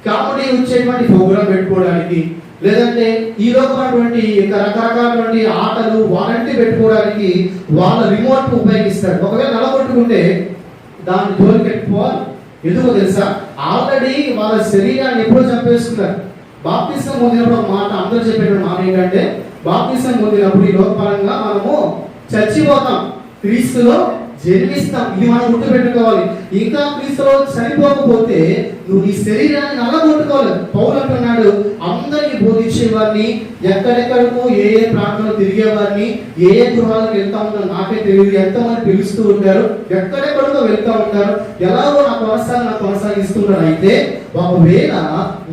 కామెడీ వచ్చేటువంటి ప్రోగ్రామ్ పెట్టుకోవడానికి, లేదంటే ఈ లోకమైనటువంటి రకరకాలటువంటి ఆటలు వారంటీ పెట్టుకోవడానికి వాళ్ళ రిమోట్ ఉపయోగిస్తారు. ఒకవేళ నలగొట్టుకుంటే దాన్ని జోలికి పెట్టుకోవాలి. ఎందుకో తెలుసా, ఆల్రెడీ వాళ్ళ శరీరాన్ని ఎప్పుడో చంపేసుకున్నారు. బాప్తిసం పొందినప్పుడు ఒక మాట అందరూ చెప్పేటువంటి మాట ఏంటంటే, బాప్తిసం పొందినప్పుడు ఈ లోకపరంగా మనము చచ్చిపోతాం, క్రీస్తులో జన్మిస్తాం. ఇది మనం గుర్తుపెట్టుకోవాలి. ఇంకా క్రీస్తులో చనిపోకపోతే నువ్వు నీ శరీరాన్ని నల్లగొట్టుకోవాలి. పౌలు అంటున్నాడు, అందరికీ బోధించేవారిని, ఎక్కడెక్కడికో ఏ ప్రాంతంలో తిరిగేవారిని, ఏ గృహాలకు వెళ్తా ఉంటారు నాకే తెలియదు, ఎంతమంది పిలుస్తూ ఉంటారు, ఎక్కడెక్కడికో వెళ్తా ఉంటారు, ఎలాగో నా కొనసాగిస్తుంటారు. అయితే ఒకవేళ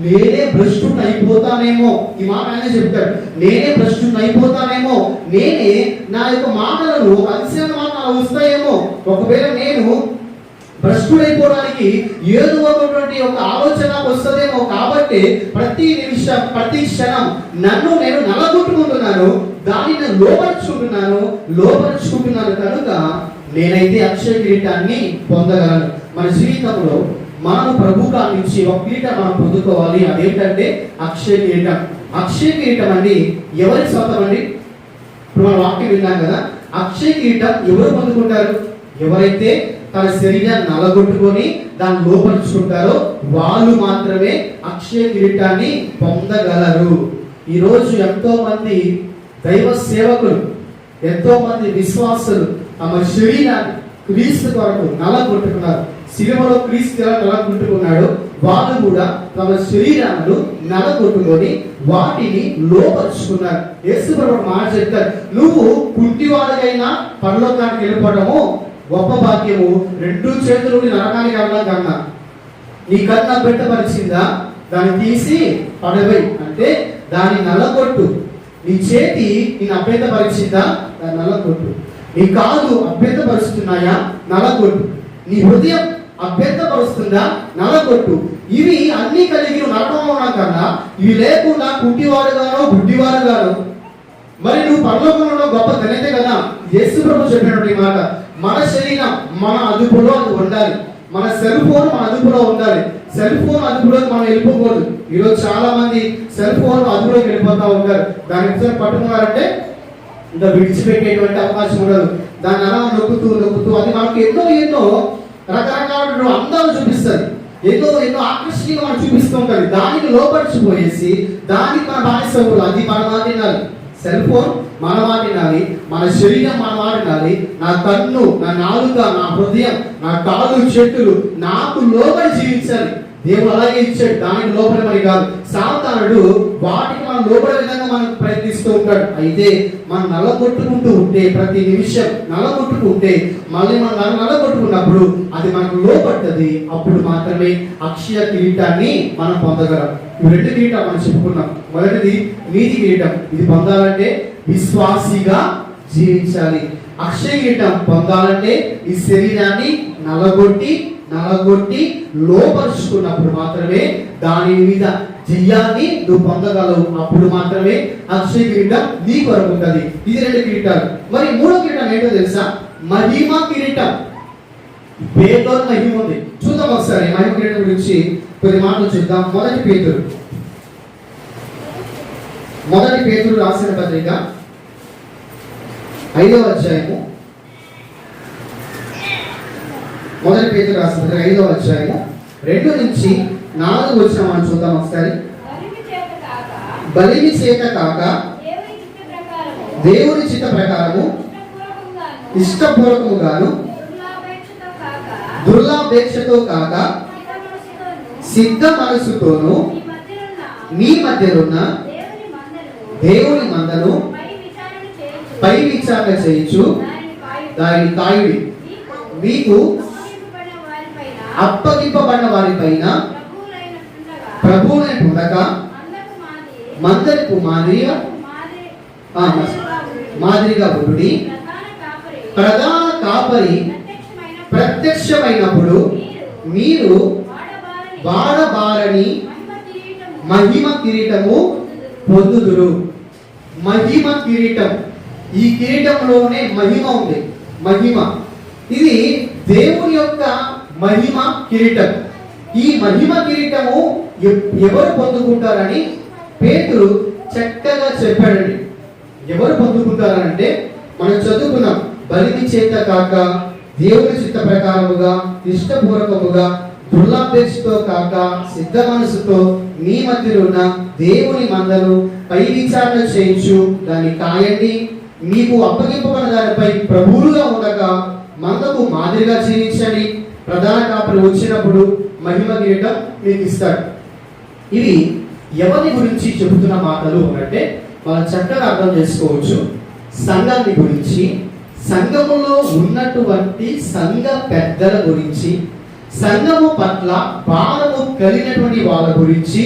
నేనే భ్రష్టుని అయిపోతానేమో, ఈ మాట ఆయన చెప్తాడు, నేనే భ్రష్టుని అయిపోతానేమో, నేనే నా యొక్క మాటలను అతిశయ మాటలు వస్తాయేమో, ఒకవేళ నేను భ్రష్టుడైపోవడానికి ఏదో ఒకటువంటి ఒక ఆలోచన వస్తుందేమో, కాబట్టి ప్రతి నిమిషం ప్రతి క్షణం నన్ను నేను నలగొట్టుకుంటున్నాను, దాన్ని నేను లోపరుచుకుంటున్నాను కనుక నేనైతే అక్షయ కిరీటాన్ని పొందగలను. మన జీవితంలో మనం ప్రభువుగా నుంచి ఒక కిరీటం మనం పొందుకోవాలి. అదేంటంటే అక్షయ కిరీటం. అక్షయ కిరీటం అండి ఎవరి సొంతం అండి? ఇప్పుడు మన వాక్యం విన్నాం కదా, అక్షయ కిరీటం ఎవరు పొందుకుంటారు? ఎవరైతే తన శరీరాన్ని నలగొట్టుకొని దాన్ని లోపరుచుకుంటారో వాళ్ళు మాత్రమే అక్షయ కిరీటాన్ని పొందగలరు. ఈరోజు ఎంతో మంది దైవ సేవకులు, ఎంతో మంది విశ్వాసులు తమ శరీరాన్ని క్రీస్తు కొరకు నలగొట్టుకున్నారు. సిలువలో క్రీస్తు ఎలా నలగొట్టుకున్నాడు, వాళ్ళు కూడా తమ శరీరాలను నలగొట్టుకొని వాటిని లోపరుచుకున్నారు. యేసు ప్రభువు మాట చెప్తారు, నువ్వు కుంటివాడికైనా పరలోకానికి వెళ్ళిపోవడము గొప్ప భాగ్యము, 2 చేతులు నరకానికి వెళ్ళడం కన్నా. నీ కన్నా పెట్టపరిచిందా, దాన్ని తీసి పడవేయి అంటే దాన్ని నల్లగొట్టు. నీ చేతి నేను అభ్యంతపరిచిందా, దాన్ని నల్లగొట్టు. నీ కాదు అభ్యంతపరుస్తున్నాయా, నల్లగొట్టు. నీ హృదయం అభ్యంతపరుస్తుందా, నల్లగొట్టు. ఇవి అన్ని కలిగి నరకంలో ఉన్నా కన్నా ఇవి లేకుండా కుంటివాడుగానో గుడ్డివాడుగానో మరి నువ్వు పరలోకంలో గొప్ప ధన్యత కదా. యేసు ప్రభు చెప్పినటువంటి మాట, మన శరీరం మన అదుపులో అది ఉండాలి, మన సెల్ ఫోన్ మన అదుపులో ఉండాలి. సెల్ ఫోన్ అదుపులోకి మనం వెళ్ళిపోకూడదు. ఈరోజు చాలా మంది సెల్ ఫోన్ అదుపులోకి వెళ్ళిపోతా ఉంటారు. దాని ఒకసారి పట్టుకున్నారంటే ఇంకా విడిచిపెట్టేటువంటి అవకాశం ఉండదు. దాన్ని అలా నొక్కుతూ అది మనకు ఎన్నో రకరకాల అందాలు చూపిస్తుంది, ఎన్నో ఆకర్షణీయంగా మనం చూపిస్తూ ఉంటుంది. దానికి లోపరిచిపోయేసి దానికి మన బానిసవులు, అది మన మాట వినాలి. సెల్ ఫోన్ మన మాట వినాలి, మన శరీరం మన మాట వినాలి. నా కన్ను, నా నాలుక, నా హృదయం, నా కాలు చేతులు నాకు లోబడి జీవించాలి. దేవుడు అలాగే ఇచ్చాడు, దానికి లోపలి మరి కాదు. సాతానుడు వాటికి మనం లోపడే విధంగా మనం ప్రయత్నిస్తూ ఉంటాడు. అయితే మనం నల్లగొట్టుకుంటూ ఉంటే, ప్రతి నిమిషం నల్లగొట్టుకుంటే, మళ్ళీ మనం నల్లగొట్టుకున్నప్పుడు అది మనకు లోపడుతుంది. అప్పుడు మాత్రమే అక్షయ కిరీటాన్ని మనం పొందగలం. ఈ 2 కిరీటాలు మనం చెప్పుకున్నాం. మొదటిది నీతి కిరీటం. ఇది పొందాలంటే విశ్వాసిగా జీవించాలి. అక్షయ కిరీటం పొందాలంటే ఈ శరీరాన్ని నల్లగొట్టి లోపరుచుకున్నప్పుడు మాత్రమే దాని మీద జయాన్ని నువ్వు పొందగలవు. అప్పుడు మాత్రమే అక్షయ కిరీటం నీ కొరకు ఉంటుంది. ఇది 2 కిరీటాలు. మరి 3వ కిరీటం ఏంటో తెలుసా? మహిమ కిరీటం. పేరులో మహిమ ఉంది. చూద్దాం ఒకసారి మహిమ కిరీటం గురించి కొన్ని మాటలు చూద్దాం. మొదటి పేతురు రాసిన పత్రిక 5వ అధ్యాయము, మొదటి పేతురు రాసిన పత్రిక 5వ అధ్యాయము 2 నుంచి 4 వచ్చిన మనం చూద్దాం ఒకసారి. బలిమి చేత కాక దేవుని చిత్త ప్రకారము ఇష్టపూర్వకముగాను దుర్లాభేక్షతో కాక సిద్ధ మనసుతోను మీ మధ్యనున్న దేవుని మందను పై విచారణ చేయించు దాని కాయుడి. మీకు అప్పగింపబడిన వారి పైన ప్రభువులైన ఉండగా మందరికి మాదిరిగా ఉండి ప్రధాన కాపరి ప్రత్యక్షమైనప్పుడు మీరు వాడబారని మహిమ కిరీటము పొందుదురు. మహిమ కిరీటం. ఈ కిరీటంలోనే మహిమ ఉంది. మహిమ ఇది దేవుని యొక్క మహిమ కిరీటం. ఈ మహిమ కిరీటము ఎవరు పొందుకుంటారని పేతురు చక్కగా చెప్పాడండి. ఎవరు పొందుకుంటారంటే మనం చదువుకున్నాం, బలిమి చేత కాక దేవుని చిత్త ప్రకారముగా ఇష్టపూర్వకముగా దుర్లాభేక్షతో కాక సిద్ధ మనసుతో మీ మధ్యలో ఉన్న దేవుని మందను పై విచారణ చేయించు దాన్ని కాయండి. మీకు అప్పగింపబడిన దానిపై ప్రభువులుగా ఉండగా మందకు మాదిరిగా జీవించండి. ప్రధాన కాపరి వచ్చినప్పుడు మహిమ కిరీటం మీకు ఇస్తాడు. ఇవి ఎవరి గురించి చెబుతున్న మాటలు అంటే మనం చక్కగా అర్థం చేసుకోవచ్చు. సంఘాన్ని గురించి, సంఘములో ఉన్నటువంటి సంఘ పెద్దల గురించి, సంఘము పట్ల భారము కలిగినటువంటి వాళ్ళ గురించి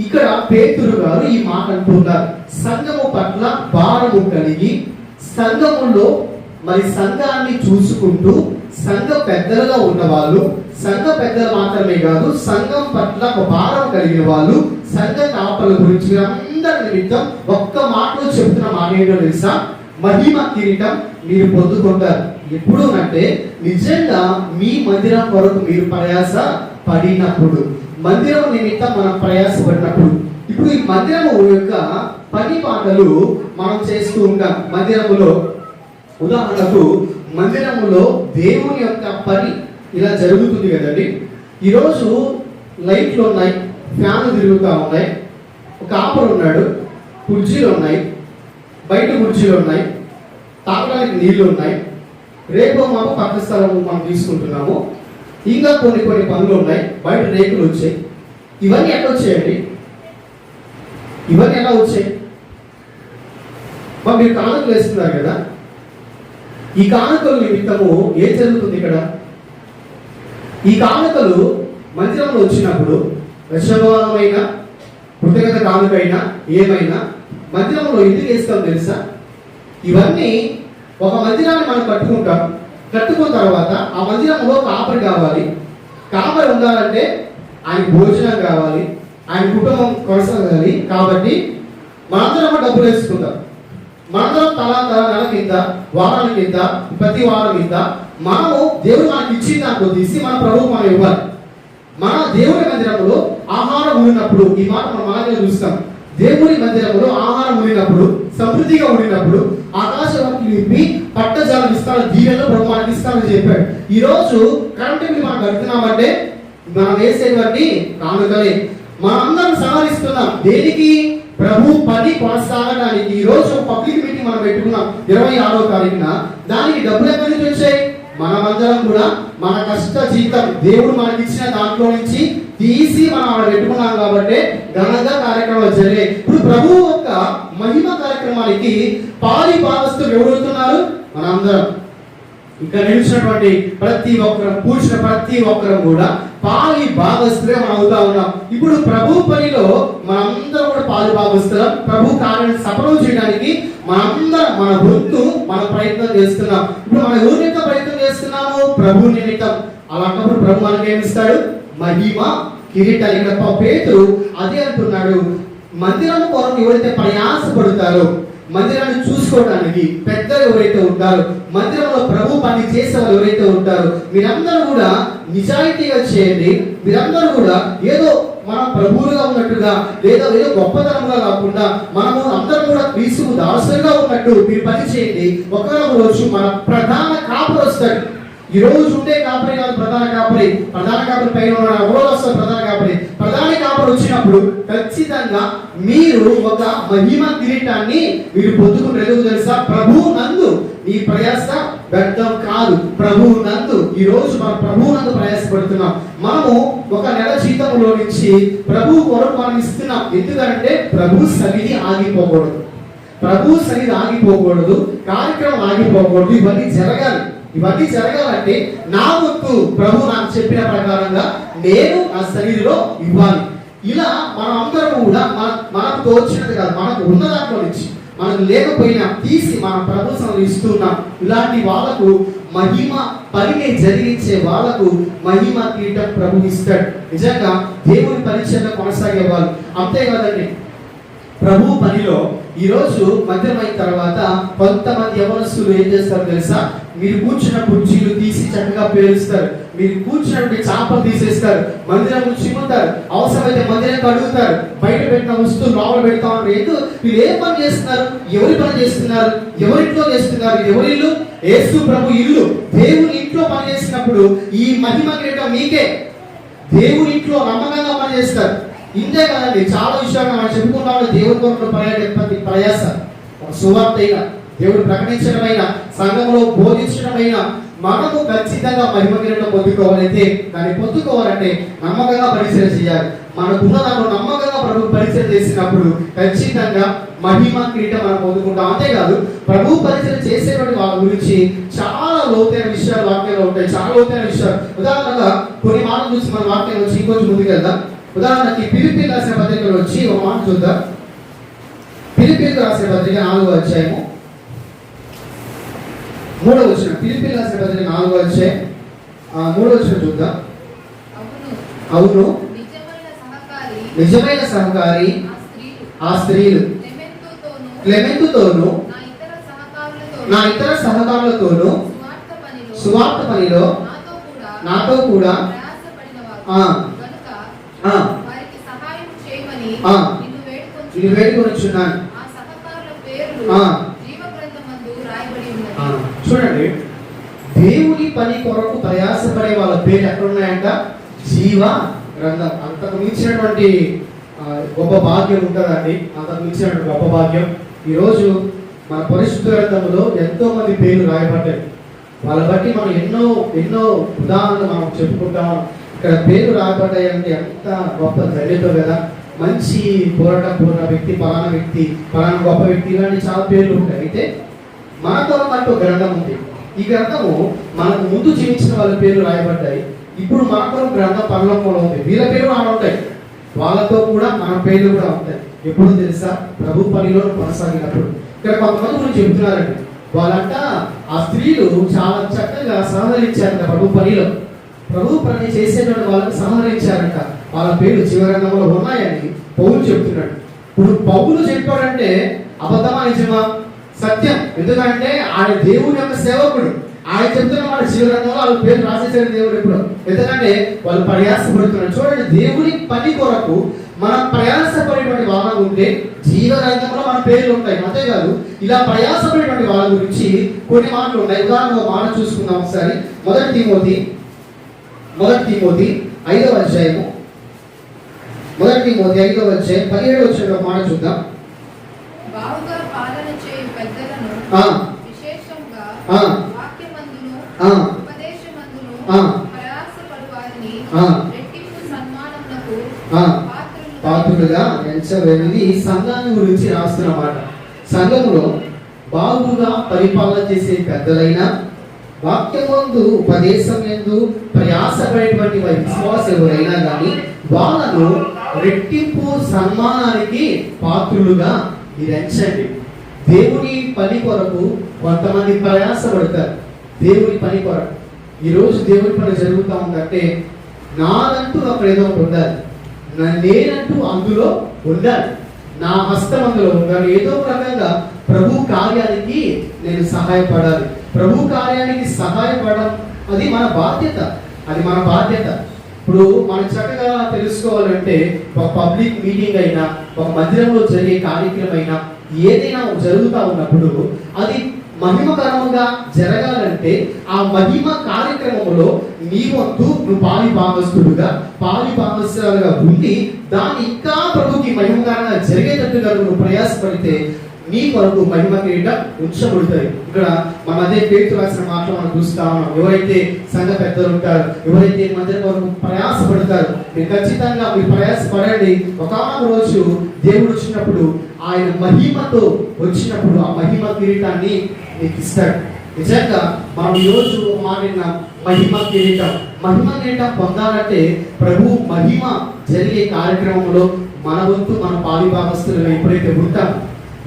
ఇక్కడ పేతురు గారు ఈ మాట అంటున్నారు. సంఘము పట్ల భారము కలిగి సంఘములో మరి సంఘాన్ని చూసుకుంటూ సంఘ పెద్దలుగా ఉన్నవాళ్ళు, సంఘ పెద్దలు మాత్రమే కాదు సంఘం పట్ల ఒక భారం కలిగిన వాళ్ళు, సంఘ కాపల గురించి అందరి నిమిత్తం ఒక్క మాటలో చెబుతున్న మాట ఏంటో తెలుసా? మహిమ కిరీటం మీరు పొందుకుంటారు. ఎప్పుడు అంటే నిజంగా మీ మందిరం కొరకు మీరు ప్రయాస పడినప్పుడు, మందిరం నిమిత్తం మనం ప్రయాసపడినప్పుడు. ఇప్పుడు ఈ మందిరము యొక్క పని పాటలు మనం చేస్తూ ఉంటాం. మందిరములో ఉదాహరణకు మందిరములో దేవుని యొక్క పని ఇలా జరుగుతుంది కదండి. ఈరోజు లైట్లు ఉన్నాయి, ఫ్యాన్లు తిరుగుతూ ఉన్నాయి, ఒక ఆపర్ ఉన్నాడు, కుర్చీలు ఉన్నాయి, బయట కుర్చీలు ఉన్నాయి, తాగడానికి నీళ్లు ఉన్నాయి, రేపు మాకు పక్క స్థలం మనం తీసుకుంటున్నాము, ఇంకా కొన్ని పనులు ఉన్నాయి, బయట రేకులు వచ్చాయి. ఇవన్నీ ఎట్లా వచ్చాయండి? ఇవన్నీ ఎలా వచ్చాయి? మీరు కానుకలు వేస్తున్నారు కదా, ఈ కానుకల నిమిత్తము ఏం జరుగుతుంది ఇక్కడ? ఈ కానుకలు మందిరంలో వచ్చినప్పుడు దశభాగమైనా కృతజ్ఞత కానుకైనా ఏమైనా మందిరంలో ఎందుకు వేస్తాం తెలుసా? ఇవన్నీ ఒక మందిరాన్ని మనం కట్టుకుంటాం. కట్టుకున్న తర్వాత ఆ మందిరంలో కాపరి కావాలి. కాపరి ఉండాలంటే ఆయన భోజనం కావాలి, ఆయన కుటుంబం కొనసాగాలి. కాబట్టి మనందరం డబ్బులు వేసుకుంటాం. మనందరం తల నెల కింద, వారాల కింద, ప్రతి వారం కింద మనము దేవుడు మనకి ఇచ్చిన దాంట్లో తీసి మన ప్రభువు మనం ఇవ్వాలి. మన దేవుని మందిరంలో ఆహారం ఉండినప్పుడు, ఈ మాట మనం అలాగే చూస్తాం, దేవుని మందిరంలో ఆహారం ఉండినప్పుడు, సమృద్ధిగా ఉండినప్పుడు ఆకాశానికి విప్పి పట్టజాలం ఇస్తాను, దీవెనలో ప్రభు మనకి ఇస్తానని చెప్పాడు. ఈ రోజు కరెంట్ బిల్ మనం కడుతున్నామంటే మనం వేసేటువంటి కానుకలే. మనందరం సహకరిస్తున్నాం దేనికి? ప్రభు పని కొనసాగడానికి. ఈ రోజు పబ్లిక్ మీటింగ్ మనం పెట్టుకున్నాం 26వ తారీఖున. దానికి డబ్బులు ఎక్కడి నుంచి వచ్చాయి? మనమందరం కూడా మన కష్ట జీతం దేవుడు మనకి ఇచ్చిన దాంట్లో నుంచి తీసి మనం అక్కడ పెట్టుకున్నాం కాబట్టి ఘనంగా కార్యక్రమాలు జరిగాయి. ఇప్పుడు ప్రభు యొక్క మహిమ కార్యక్రమానికి పాలి భాగస్తులు ఎవరుతున్నారు? మనందరం. ఇక్కడ నిలిచినటువంటి ప్రతి ఒక్కరం, కూర్చున్న ప్రతి ఒక్కరం కూడా పాలి భాగస్తులుగా మనం అవుతా ఉన్నాం. ఇప్పుడు ప్రభు పనిలో మనందరం కూడా పాలి భాగస్తులం. ప్రభు కార్యాన్ని సఫలం చేయడానికి మనందరం మన వంతు మన ప్రయత్నం చేస్తున్నాం. ఇప్పుడు మనం ఎవరి నిమిత్తం ప్రయత్నం చేస్తున్నాము? ప్రభు నిమిత్తం. అలాంటప్పుడు ప్రభు మనకి ఏమి ఇస్తాడు? మహిమ కిరీటాలు. ఇక్కడ పేతురు అదే అంటున్నాడు. మందిరం కొరకు ఎవరైతే ప్రయాసపడతారో, మందిరాన్ని చూసుకోవడానికి పెద్దలు ఎవరైతే ఉంటారో, మందిరంలో ప్రభు పని చేసే వాళ్ళు ఎవరైతే ఉంటారో, మీరందరూ కూడా నిజాయితీగా చేయండి. మీరందరూ కూడా ఏదో మనం ప్రభువులుగా ఉన్నట్టుగా లేదా ఏదో గొప్పతనంగా కాకుండా మనము అందరం కూడా క్రీస్తుకు దాసులుగా ఉన్నట్టు మీరు పని చేయండి. ఒకవేళ రోజు మన ప్రధాన కాపురు వస్తాడు. ఈ రోజు ఉండే కాపరి కాదు ప్రధాన కాపరి. ప్రధాన కాపరి పైన ఎవరో వస్తారు ప్రధాన కాపరి. ప్రధాన కాపరి వచ్చినప్పుడు ఖచ్చితంగా మీరు ఒక మహిమ కిరీటాన్ని మీరు పొందుకునేందుకు తెలుసా? ప్రభువు నందు ఈ ప్రయాస వ్యర్థం కాదు. ప్రభువు నందు ఈ రోజు మన ప్రభువు నందు ప్రయాసపడుతున్నాం. మనము ఒక నెల జీతంలో నుంచి ప్రభువు కొరకు మనం ఇస్తున్నాం. ఎందుకంటే ప్రభు సన్నిధి ఆగిపోకూడదు, ప్రభు సన్నిధి ఆగిపోకూడదు, కార్యక్రమం ఆగిపోకూడదు. ఇవన్నీ జరగాలంటే నా వంతు ప్రభు నాకు చెప్పిన ప్రకారంగా నేను ఆ సన్నిధిలో ఇవ్వాలి. ఇలా మనం అందరం కూడా మనకు తోచినది కాదు, మనకు ఉన్న దాంట్లో నుంచి మనకు లేకపోయినా తీసి మన ప్రభు సన్నిధిలో ఇస్తున్నాం. ఇలాంటి వాళ్ళకు మహిమ పనిని జరిగించే వాళ్ళకు మహిమ కిరీటం ప్రభు ఇస్తాడు. నిజంగా దేవుని పరిచయంలో కొనసాగే వాళ్ళు. అంతేకాదండి, ప్రభు పనిలో ఈరోజు మధ్యాహ్నం అయిన తర్వాత కొంతమంది యవనస్తులు ఏం చేస్తారు తెలుసా? మీరు కూర్చున్న కుర్చీలు తీసి చక్కగా పేరుస్తారు, మీరు కూర్చున్నటువంటి చాపలు తీసేస్తారు, మందిరం చిమ్ముతారు, అవసరమైతే మందిరం కడుగుతారు, బయట పెట్టిన వస్తువులు లోపల పెడతా ఉంటారు. ఎందుకు? వీళ్ళు ఏ పని చేస్తున్నారు? ఎవరి పని చేస్తున్నారు? ఎవరింట్లో చేస్తున్నారు? ఎవరిల్లు? యేసు ప్రభు ఇల్లు. దేవుని ఇంట్లో పని చేసినప్పుడు ఈ మహిమ కిరీటం మీకే. దేవుని ఇంట్లో నమ్మకంగా పనిచేస్తారు. ఇంతే కదండి, చాలా విషయాలు మనం చెప్పుకుంటాము. దేవుని కొరకు ప్రయాస, సువార్త అయినా, దేవుడు ప్రకటించడమైనా, సంఘంలో బోధించడమైనా మనము ఖచ్చితంగా మహిమ కిరీటం పొందుకోవాలైతే దాన్ని పొందుకోవాలంటే నమ్మకంగా పరిచయం చేయాలి. మనకున్న దాంట్లో నమ్మకంగా ప్రభు పరిచయం చేసినప్పుడు ఖచ్చితంగా మహిమ కిరీటం మనం పొందుకుంటాం. అంతేకాదు ప్రభు పరిచయం చేసేటువంటి వాళ్ళ గురించి చాలా లోతైన విషయాలు వాక్యంలో ఉంటాయి, చాలా లోతైన విషయాలు. ఉదాహరణగా కొన్ని మాటలు చూసి మన వాక్యం వచ్చి ఇంకొంచెం ముందుకు వెళ్దాం. ఉదాహరణకి ఫిలిప్పీయులకు రాసిన పత్రికలో వచ్చి ఒక మాట చూద్దాం. ఫిలిప్పీయులకు రాసిన పత్రిక 4వ అధ్యాయము 3వ వచనం. ఫిలిప్పీయులకు రాసిన పత్రిక 4వ అధ్యాయం 3వ వచనం చూద్దాం. అవును, నిజమైన సహకారి ఆ స్త్రీలు క్లెమెంతుతోను నా ఇతర సహకారులతోను సువార్త పనిలో నాతో కూడా నేను వేడుకొనిచున్నాను. చూడండి, దేవుని పని కొరకు ప్రయాసపడే వాళ్ళ పేరు ఎక్కడ ఉన్నాయంట? జీవ గ్రంథం. అంతకు మించినటువంటి గొప్ప భాగ్యం ఉంటుందండి, అంతకు మించినటువంటి గొప్ప భాగ్యం. ఈరోజు మన పరిశుద్ధ గ్రంథంలో ఎంతో మంది పేర్లు రాయబడ్డాయి. వాళ్ళ బట్టి మనం ఎన్నో ఎన్నో ఉదాహరణలు మనం చెప్పుకుంటాం. ఇక్కడ పేరు రాయబడ్డాయి అంటే ఎంత గొప్ప ధైర్యంతో కదా. మంచి పోరాట వ్యక్తి, పలానా వ్యక్తి, పలానా గొప్ప వ్యక్తి, ఇలాంటి చాలా పేర్లు ఉంటాయి. అయితే మనతో మనకు గ్రంథం ఉంది. ఈ గ్రంథము మనకు ముందు జీవించిన వాళ్ళ పేర్లు రాయబడ్డాయి. ఇప్పుడు మనతో గ్రంథం పరలోకంలో ఉంది. వీళ్ళ పేర్లు ఆడ ఉంటాయి, వాళ్ళతో కూడా మన పేర్లు కూడా ఉంటాయి. ఎప్పుడు తెలుసా? ప్రభు పనిలో కొనసాగినప్పుడు. ఇక్కడ కొంతమంది గురించి చెబుతున్నారండి. వాళ్ళంట ఆ స్త్రీలు చాలా చక్కగా సహకరించారంట ప్రభు పనిలో. ప్రభు పని చేసేటువంటి వాళ్ళకి సహకరించారంట. వాళ్ళ పేర్లు జీవగ్రంథంలో ఉన్నాయని పౌలు చెప్తున్నాడు. ఇప్పుడు పౌలు చెప్పాడంటే అబద్ధమా నిజమా? సత్యం. ఎందుకంటే ఆయన దేవుని యొక్క సేవకుడు. ఆయన చెప్తున్న వాళ్ళ జీవగ్రంథంలో వాళ్ళ పేరు రాసేసాడు దేవుడు ఇప్పుడు. ఎందుకంటే వాళ్ళు ప్రయాసపడుతున్నారు. చూడండి, దేవుని పని కొరకు మనం ప్రయాసపడేటువంటి వాళ్ళ ఉంటే జీవగ్రంథంలో మన పేర్లు ఉంటాయి. అంతేకాదు ఇలా ప్రయాసపడేటువంటి వాళ్ళ గురించి కొన్ని మాటలు ఉన్నాయి. ఉదాహరణ మాట చూసుకుందాం ఒకసారి. మొదటి తిమోతి 5వ అధ్యాయము 17వ వచనంలో మాట చూద్దాం. పాత్రులుగా ఎంచబడింది. ఈ సంఘాన్ని గురించి రాస్తున్నమాట. సంఘములో బాగుగా పరిపాలన చేసే పెద్దలైన, వాక్యమందు ఉపదేశం ఎందు ప్రయాసపడేటువంటి విశ్వాసం ఎవరైనా కానీ వాళ్ళను రెట్టింపు సన్మానానికి పాత్రులుగా మీరు ఎంచండి. దేవుని పని కొరకు కొంతమంది ప్రయాసపడతారు. దేవుని పని కొరకు ఈరోజు దేవుని పని జరుగుతూ ఉందంటే నాదంటూ అక్కడ ఏదో ఒకటి ఉండాలి, నేనంటూ అందులో ఉండాలి, నా హస్తం అందులో ఉండాలి. ఏదో రకంగా ప్రభు కార్యానికి నేను సహాయపడాలి. ప్రభు కార్యానికి సహాయపడడం అది మన బాధ్యత, అది మన బాధ్యత. ఇప్పుడు మనం చక్కగా తెలుసుకోవాలంటే ఒక పబ్లిక్ మీటింగ్ అయినా, ఒక మందిరంలో జరిగే కార్యక్రమం అయినా, ఏదైనా జరుగుతూ ఉన్నప్పుడు అది మహిమకరంగా జరగాలంటే ఆ మహిమ కార్యక్రమంలో నీ వంతు నువ్వు పాలి భాగస్వాలుగా ఉండి దాన్ని ఇంకా ప్రభుకి మహిమకరంగా జరిగేటట్టుగా నువ్వు ప్రయాసపడితే నీ కొరకు మహిమ కిరీటం ఉంచబడుతుంది. ఇక్కడ మన అదే పేతురు రాసిన మాటలు మనం చూస్తా ఉన్నాం. ఎవరైతే సంఘ పెద్దలు ఉంటారు, ఎవరైతే మందిరం కొరకు ప్రయాసపడతారు, మీరు ఖచ్చితంగా మీరు ప్రయాసపడండి. ఒకానొక రోజు దేవుడు వచ్చినప్పుడు, ఆయన మహిమతో వచ్చినప్పుడు ఆ మహిమ కిరీటాన్ని నీకు ఇస్తాడు. నిజంగా మనం ఈరోజు మాట్లాడిన మహిమ కిరీటం పొందాలంటే ప్రభు మహిమ జరిగే కార్యక్రమంలో మన వంతు మన పాలిభాగస్తులుగా ఎప్పుడైతే ఉంటామో,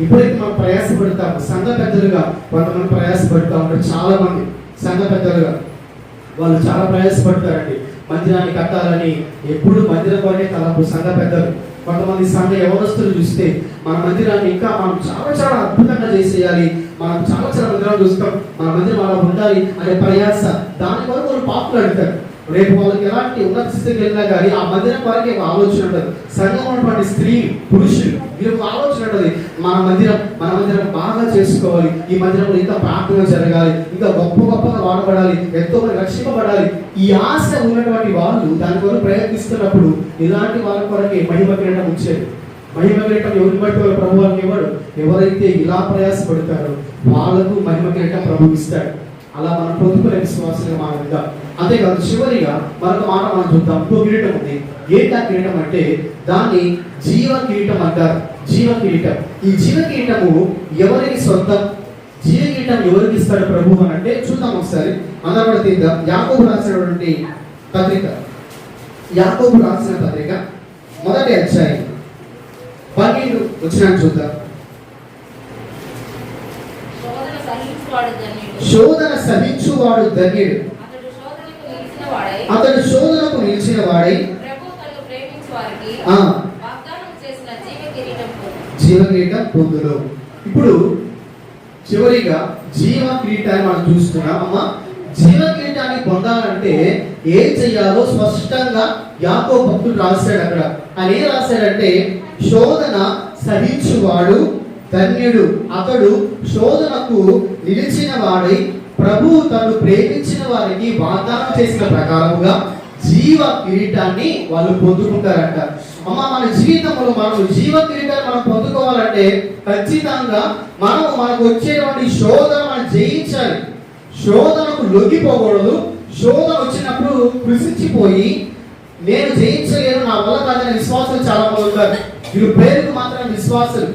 ఇప్పుడైతే మనం ప్రయాసపడతాము. సంఘ పెద్దలుగా కొంతమంది ప్రయాసపడుతూ ఉంటారు. చాలా మంది సంఘ పెద్దలుగా వాళ్ళు చాలా ప్రయాసపడతారండి. మందిరాన్ని కట్టాలని ఎప్పుడు మందిరం కొనే తలపు సంఘ పెద్దలు. కొంతమంది సంఘ యవనస్తులు చూస్తే మన మందిరాన్ని ఇంకా మనం చాలా అద్భుతంగా చేసేయాలి, మనం చాలా మందిరాలు చూస్తాం, మన మందిరం అలా ఉండాలి అనే ప్రయాస, దాని కొరకు వాళ్ళు పాపులు అడుగుతారు. రేపు వాళ్ళకి ఎలాంటి ఉన్నత స్థితికి వెళ్ళినా కానీ ఆ మందిరం వరకు ఒక ఆలోచన ఉంటుంది. సంఘం ఉన్నటువంటి స్త్రీ పురుషులు వీళ్ళకి ఆలోచన ఉంటుంది, మన మందిరం బాగా చేసుకోవాలి, ఈ మందిరంలో ఇంకా ప్రార్థన జరగాలి, ఇంకా గొప్పగా వాడబడాలి, ఎంతో మంది రక్షింపబడాలి. ఈ ఆశ ఉన్నటువంటి వాళ్ళు దాని కొరకు ప్రయత్నిస్తున్నప్పుడు ఇలాంటి వాళ్ళ కొరకే మహిమ కిరీటం ఇచ్చేది. మహిమ కిరీటం ఎవరిని బట్టి వాళ్ళ ప్రభు వాళ్ళకి ఇవ్వడు. ఎవరైతే ఇలా ప్రయాసపడతారో వాళ్ళకు మహిమ కిరీటం ప్రభు ఇస్తాడు. అలా మనం పొందుకునే విశ్వాసంగా మానవుగా. అంతేకాదు చివరిగా మరొక మాట మనం చూద్దాం. ఇంకో కిరీటం ఉంది. ఏంటా కిరీటం అంటే దాన్ని జీవ కిరీటం అంటారు. జీవ కిరీటం. ఈ జీవ కిరీటము ఎవరికి సొంతం? జీవ కిరీటం ఎవరికి ఇస్తాడు ప్రభు అని అంటే చూద్దాం ఒకసారి. అందరూ కూడా తీద్దాం. యాకోబు రాసినటువంటి పత్రిక, యాకోబు రాసిన పత్రిక మొదటి అధ్యాయం 12 వచనం చూద్దాం. శోధన సహించువాడు ధన్యుడు, అతడు శోధనకు నిలిచిన వాడై జీవ కిరీటం పొందును. ఇప్పుడు చివరిగా జీవ కిరీటాన్ని మనం చూస్తున్నాం. అమ్మా, జీవ కిరీటాన్ని పొందాలంటే ఏం చెయ్యాలో స్పష్టంగా యాకోబు భక్తుడు రాశాడు. అక్కడ ఆయన ఏం రాశాడంటే, శోధన సహించువాడు ధన్యుడు, అతడు శోధనకు నిలిచిన వాడై ప్రభువు తను ప్రేమించిన వారికి వాగ్దానం చేసిన ప్రకారముగా జీవ కిరీటాన్ని వాళ్ళు పొందుకుంటారంట. అమ్మ, మన జీవితంలో మనం జీవ కిరీటాన్ని మనం పొందుకోవాలంటే ఖచ్చితంగా మనకు వచ్చేటువంటి శోధన మనం జయించాలి. శోధనకు లొంగిపోకూడదు. శోధన వచ్చినప్పుడు కృషించిపోయి నేను జయించలేను, నా వల్ల కాదని విశ్వాసాలు చాలా మంది ఉంటారు. వీళ్ళు పేరుకు మాత్రమే విశ్వాసులు.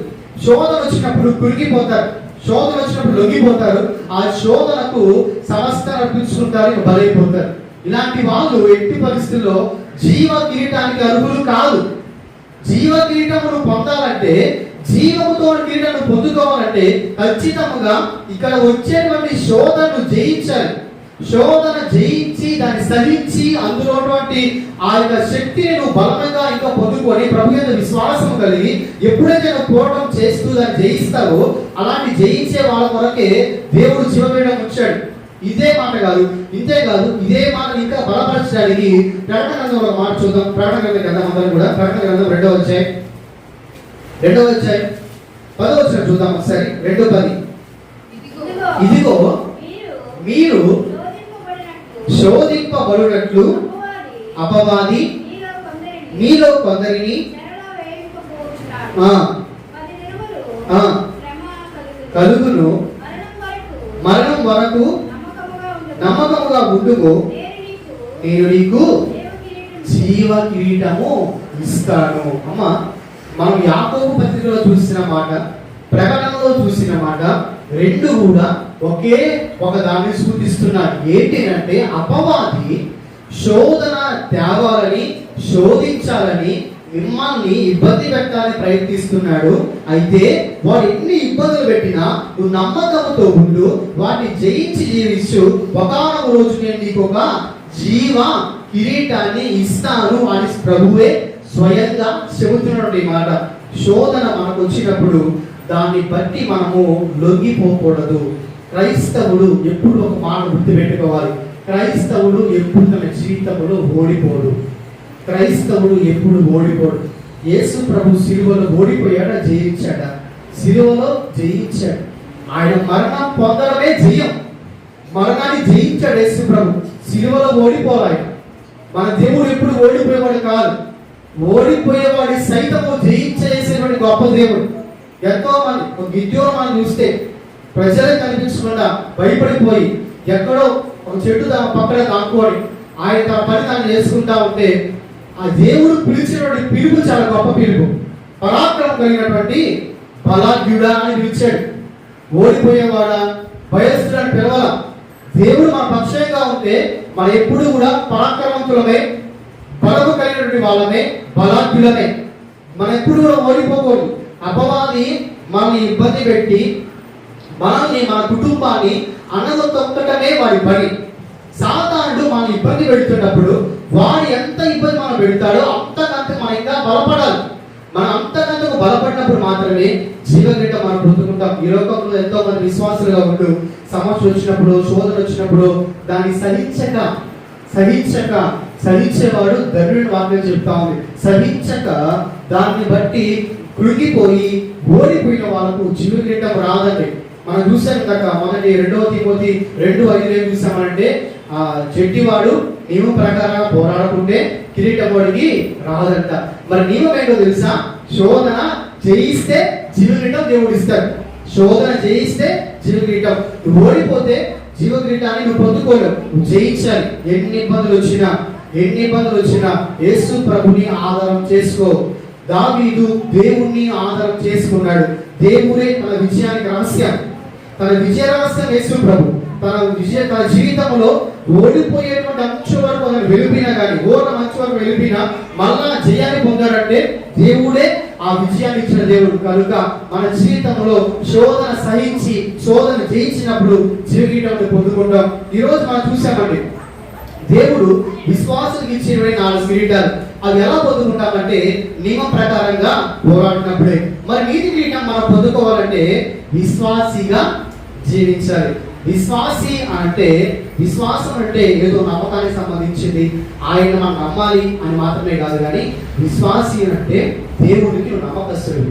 శోధన వచ్చినప్పుడు కురిగిపోతారు, శోధన వచ్చినప్పుడు లొంగిపోతారు. ఆ శోధనకు సమస్త అర్పించుకుంటారు, బలైపోతారు. ఇలాంటి వాళ్ళు ఎట్టి పరిస్థితుల్లో జీవ కిరీటానికి అర్హులు కాదు. జీవ కిరీటమును పొందాలంటే, జీవముతో కిరీటం పొందుకోవాలంటే ఖచ్చితంగా ఇక్కడ వచ్చేటువంటి శోధనను జయించాలి. శోధన జయించి దాన్ని సహించి అందులో ఆ యొక్క శక్తిని నువ్వు బలంగా ఇంకా పొందుకొని ప్రభు మీద విశ్వాసం కలిగి ఎప్పుడైతే నువ్వు పోరాటం చేస్తూ దాన్ని జయిస్తావో అలాంటి జయించే వాళ్ళ కొరకే దేవుడు జీవకిరీటం వచ్చాడు. ఇదే మాట కాదు, ఇంతే కాదు, ఇదే మాట ఇంకా బలపరచడానికి ప్రకటన గ్రంథంలో మాట చూద్దాం. ప్రకటన గ్రంథం అందరం కూడా ప్రకటన గ్రంథం 2వ అధ్యాయం 10వ వచనం చూద్దాం ఒకసారి. 2:10. ఇదిగో మీరు శోధింపబడినట్లు అపవాది మీలో కొందరిని కలుగును, మరణం వరకు నమ్మకముగా ఉండుము, నేను నీకు జీవ కిరీటము ఇస్తాను. అమ్మ, మనం యాకోబు పత్రికలో చూసిన మాట, ప్రకటనలో చూసిన మాట రెండు కూడా ఒకే ఒక దాన్ని సూచిస్తున్నారు. ఏంటంటే అపవాది శోధన తేవాలని, శోధించాలని, మిమ్మల్ని ఇబ్బంది పెట్టాలని ప్రయత్నిస్తున్నాడు. అయితే వాడు ఎన్ని ఇబ్బందులు పెట్టినా నువ్వు నమ్మకంతో ఉండు, వాటిని జయించి జీవించు. ఒకానొక రోజు నేను నీకు ఒక జీవ కిరీటాన్ని ఇస్తాను అని ప్రభువే స్వయంగా చెబుతున్నటువంటి మాట. శోధన మనకు వచ్చినప్పుడు దాన్ని బట్టి మనము లొంగిపోకూడదు. క్రైస్తవుడు ఎప్పుడు ఒక మాట గుర్తుపెట్టుకోవాలి, క్రైస్తవుడు ఎప్పుడు తన జీవితంలో ఓడిపోడు. క్రైస్తవుడు ఎప్పుడు ఓడిపోడు. యేసు ప్రభు సిలువలో ఓడిపోయాడా? జయించాడా? సిలువలో జయించాడు. ఆయన మరణం పొందడమే జయం. మరణాన్ని జయించాడు యేసు ప్రభు. సిలువలో ఓడిపోవాలి. మన దేవుడు ఎప్పుడు ఓడిపోయేవాడు కాదు, ఓడిపోయేవాడి సైతము జయించేసేటువంటి గొప్ప దేవుడు. ఎంతో మంది గిద్యోను మనం చూస్తే ప్రజలే కనిపించకుండా భయపడిపోయి ఎక్కడో ఒక చెట్టు పక్కన దాక్కుని ఆయన తన పని తాను చేసుకుంటా ఉంటే ఆ దేవుడు పిలిచినటువంటి పిలుపు చాలా గొప్ప పిలుపు. పరాక్రమం కలిగినటువంటి బలాఢ్యుడా అని పిలిచాడు. ఓడిపోయేవాడా, భయస్థుడని పిలవాల. దేవుడు మన పక్షంగా ఉంటే మనం ఎప్పుడు కూడా పరాక్రమంతులమే, బలము కలిగినటువంటి వాళ్ళమే, బలాఢ్యులమే. మనం ఎప్పుడు కూడా ఓడిపోకూడదు. అపవాది మనల్ని ఇబ్బంది పెట్టి మనల్ని, మన కుటుంబాన్ని అన్నదొక్కటమే వాడి పని. సాతానుడు మనం ఇబ్బంది పెడుతున్నప్పుడు వాడు ఎంత ఇబ్బంది మనం పెడతాడో అంతకంత మనం ఇంకా బలపడాలి. మనం అంతకంతకు బలపడినప్పుడు మాత్రమే జీవకిరీటం మనం పొందుకుంటాం. ఈ లోకంలో ఎంతో మంది విశ్వాసులుగా ఉంటూ సమస్య వచ్చినప్పుడు, శోధన వచ్చినప్పుడు దాన్ని సహించేవాడు ధన్యుడు వాక్యం చెప్తా ఉంది. సహించక దాన్ని బట్టి కృంగిపోయి ఓడిపోయిన వాళ్ళకు జీవ కిరీటం రాదండి. మనం చూసాం ఇందాక మొదటి 2 తిమోతి 2:5 ఏం చూసామంటే చెట్టివాడు నియమం ప్రకారంగా పోరాడకుంటే కిరీటం వాడికి రాదంట. మరి నియమం ఏంటో తెలుసా? శోధన జయిస్తే జీవ కిరీటం దేవుడు ఇస్తాడు. శోధన జయిస్తే జీవ కిరీటం. నువ్వు ఓడిపోతే జీవ కిరీటాన్ని నువ్వు పొందుకోలేవు. నువ్వు జయించాలి. ఎన్ని ఇబ్బందులు వచ్చినా యేసు ప్రభుని ఆధారం చేసుకో. దావీదు దేవుణ్ణి ఆధారం చేసుకున్నాడు. దేవుడే తన విజయానికి రహస్యం. తన విజయ రహస్యం యేసు ప్రభు. తన జీవితంలో ఓడిపోయేటువంటి అంచు వరకు వెలిపినా కానీ మంచు వరకు వెలిపినా మళ్ళా జయాన్ని పొందాడంటే దేవుడే ఆ విజయాన్ని ఇచ్చిన దేవుడు. కనుక మన జీవితంలో శోధన జయించినప్పుడు జీవితం పొందుకుంటాం. ఈరోజు మనం చూసామండి, దేవుడు విశ్వాసానికి ఇచ్చిన 4 కిరీటాలు. అవి ఎలా పొందుకుంటామంటే నియమం ప్రకారంగా పోరాడినప్పుడే. మరి నీతి కిరీటం మనం పొందుకోవాలంటే విశ్వాసిగా జీవించాలి. విశ్వాసం అంటే ఏదో నమ్మకానికి సంబంధించింది, ఆయన మనం నమ్మాలి అని మాత్రమే కాదు. కానీ విశ్వాసి అంటే దేవుడికి నమ్మకస్తుడు.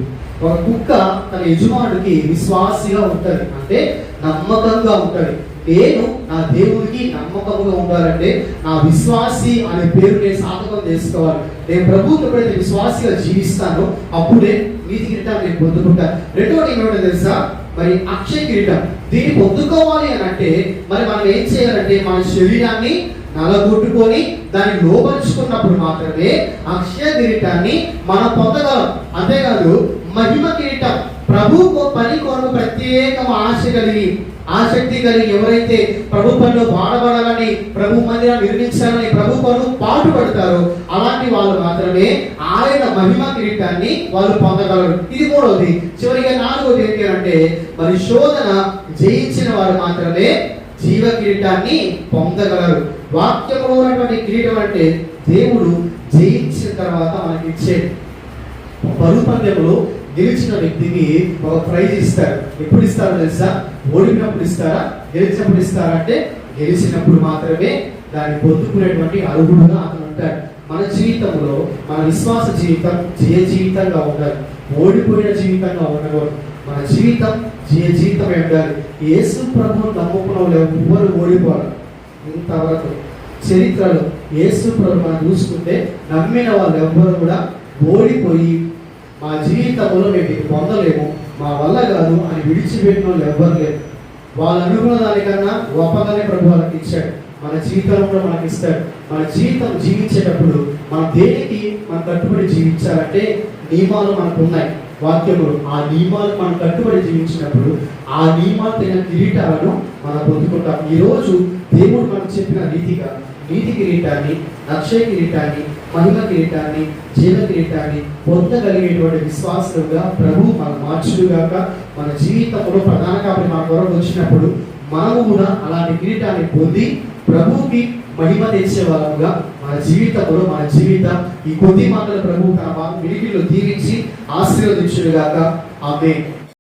ఒక కుక్క తన యజమానుడికి విశ్వాసిగా ఉంటుంది, అంటే నమ్మకంగా ఉంటుంది. నేను నా దేవుడికి నమ్మకంగా ఉండాలంటే నా విశ్వాసి అనే పేరు నేను సాధకం చేసుకోవాలి. నేను ప్రభువుకి ఎప్పుడైతే విశ్వాసిగా జీవిస్తానో అప్పుడే నీతి కిరీటం నేను పొందుకుంటాను. రెండోది ఏమిటో తెలుసా? మరి అక్షయ కిరీటం. దీన్ని పొందుకోవాలి అని అంటే మరి మనం ఏం చేయాలంటే మన శరీరాన్ని నలగొట్టుకొని దాన్ని లోపరుచుకున్నప్పుడు మాత్రమే అక్షయ కిరీటాన్ని మనం పొందగలం. అంతేకాదు మహిమ కిరీటం. ప్రభు పని కొరకు ప్రత్యేక ఆసక్తి కలిగి ఎవరైతే ప్రభు పనిలో వాడబడాలని, ప్రభు మందిరాన్ని నిర్మించాలని ప్రభు పనులు పాటుపడతారో అలాంటి వాళ్ళు మాత్రమే ఆయన మహిమ కిరీటాన్ని వాళ్ళు పొందగలరు. ఇది 3వది. చివరిగా 4వది ఏంటి అంటే మరి శోధన జయించిన వారు మాత్రమే జీవ కిరీటాన్ని పొందగలరు. వాక్యంలో ఉన్నటువంటి కిరీటం అంటే దేవుడు జయించిన తర్వాత మనకి ఇచ్చేది. పరుగు పందెంలో గెలిచిన వ్యక్తికి ఒక ప్రైజ్ ఇస్తారు. ఎప్పుడు ఇస్తారో తెలుసా? ఓడినప్పుడు ఇస్తారా, గెలిచినప్పుడు ఇస్తారా అంటే గెలిచినప్పుడు మాత్రమే దాన్ని పొందుకునేటువంటి అర్హుడుగా అతను ఉంటాడు. మన జీవితంలో మన విశ్వాస జీవితం జయ జీవితంగా ఉండాలి, ఓడిపోయిన జీవితంగా ఉండకూడదు. మన జీవితం జయ జీవితమే ఉండాలి. యేసు ప్రభువు నమ్ముకున్న వాళ్ళు ఎవ్వరు ఓడిపోవాలి. ఇంతవరకు చరిత్రలో యేసు ప్రభు మనం చూసుకుంటే నమ్మిన వాళ్ళు ఎవ్వరు కూడా ఓడిపోయి మా జీవితంలో మేము ఇది పొందలేము, మా వల్ల కాదు అని విడిచిపెట్టిన వాళ్ళు ఎవ్వరు లేరు. వాళ్ళు అనుకున్న దానికన్నా గొప్పగానే ప్రభు వాళ్ళకి ఇచ్చాడు. మన జీవితంలో కూడా మనకి ఇస్తాడు. మన జీవితం జీవించేటప్పుడు మనం దేనికి మనం కట్టుబడి జీవించాలంటే నియమాలు మనకు ఉన్నాయి, వాక్యములు. ఆ నియమాలు మనం కట్టుబడి జీవించినప్పుడు ఆ నియమాలు తగిన కిరీటాలను మనం పొందుకుంటాం. ఈరోజు దేవుడు మనకు చెప్పిన రీతిగా నీతి కిరీటాన్ని, అక్షయ కిరీటాన్ని, మహిమ కిరీటాన్ని, జీవ కిరీటాన్ని పొందగలిగేటువంటి విశ్వాసులుగా ప్రభు మన మార్చుడుగాక. మన జీవితంలో ప్రధాన కాపరి మన కొరకు వచ్చినప్పుడు మనము కూడా అలాంటి కిరీటాన్ని పొంది ప్రభువుకి మహిమ తెచ్చే వాళ్ళముగా మన జీవితంలో మన జీవితం ఈ కొద్ది మాటల ప్రభు తన వినికిడిలో దీవించి ఆశీర్వదించుడుగాక. ఆమేన్.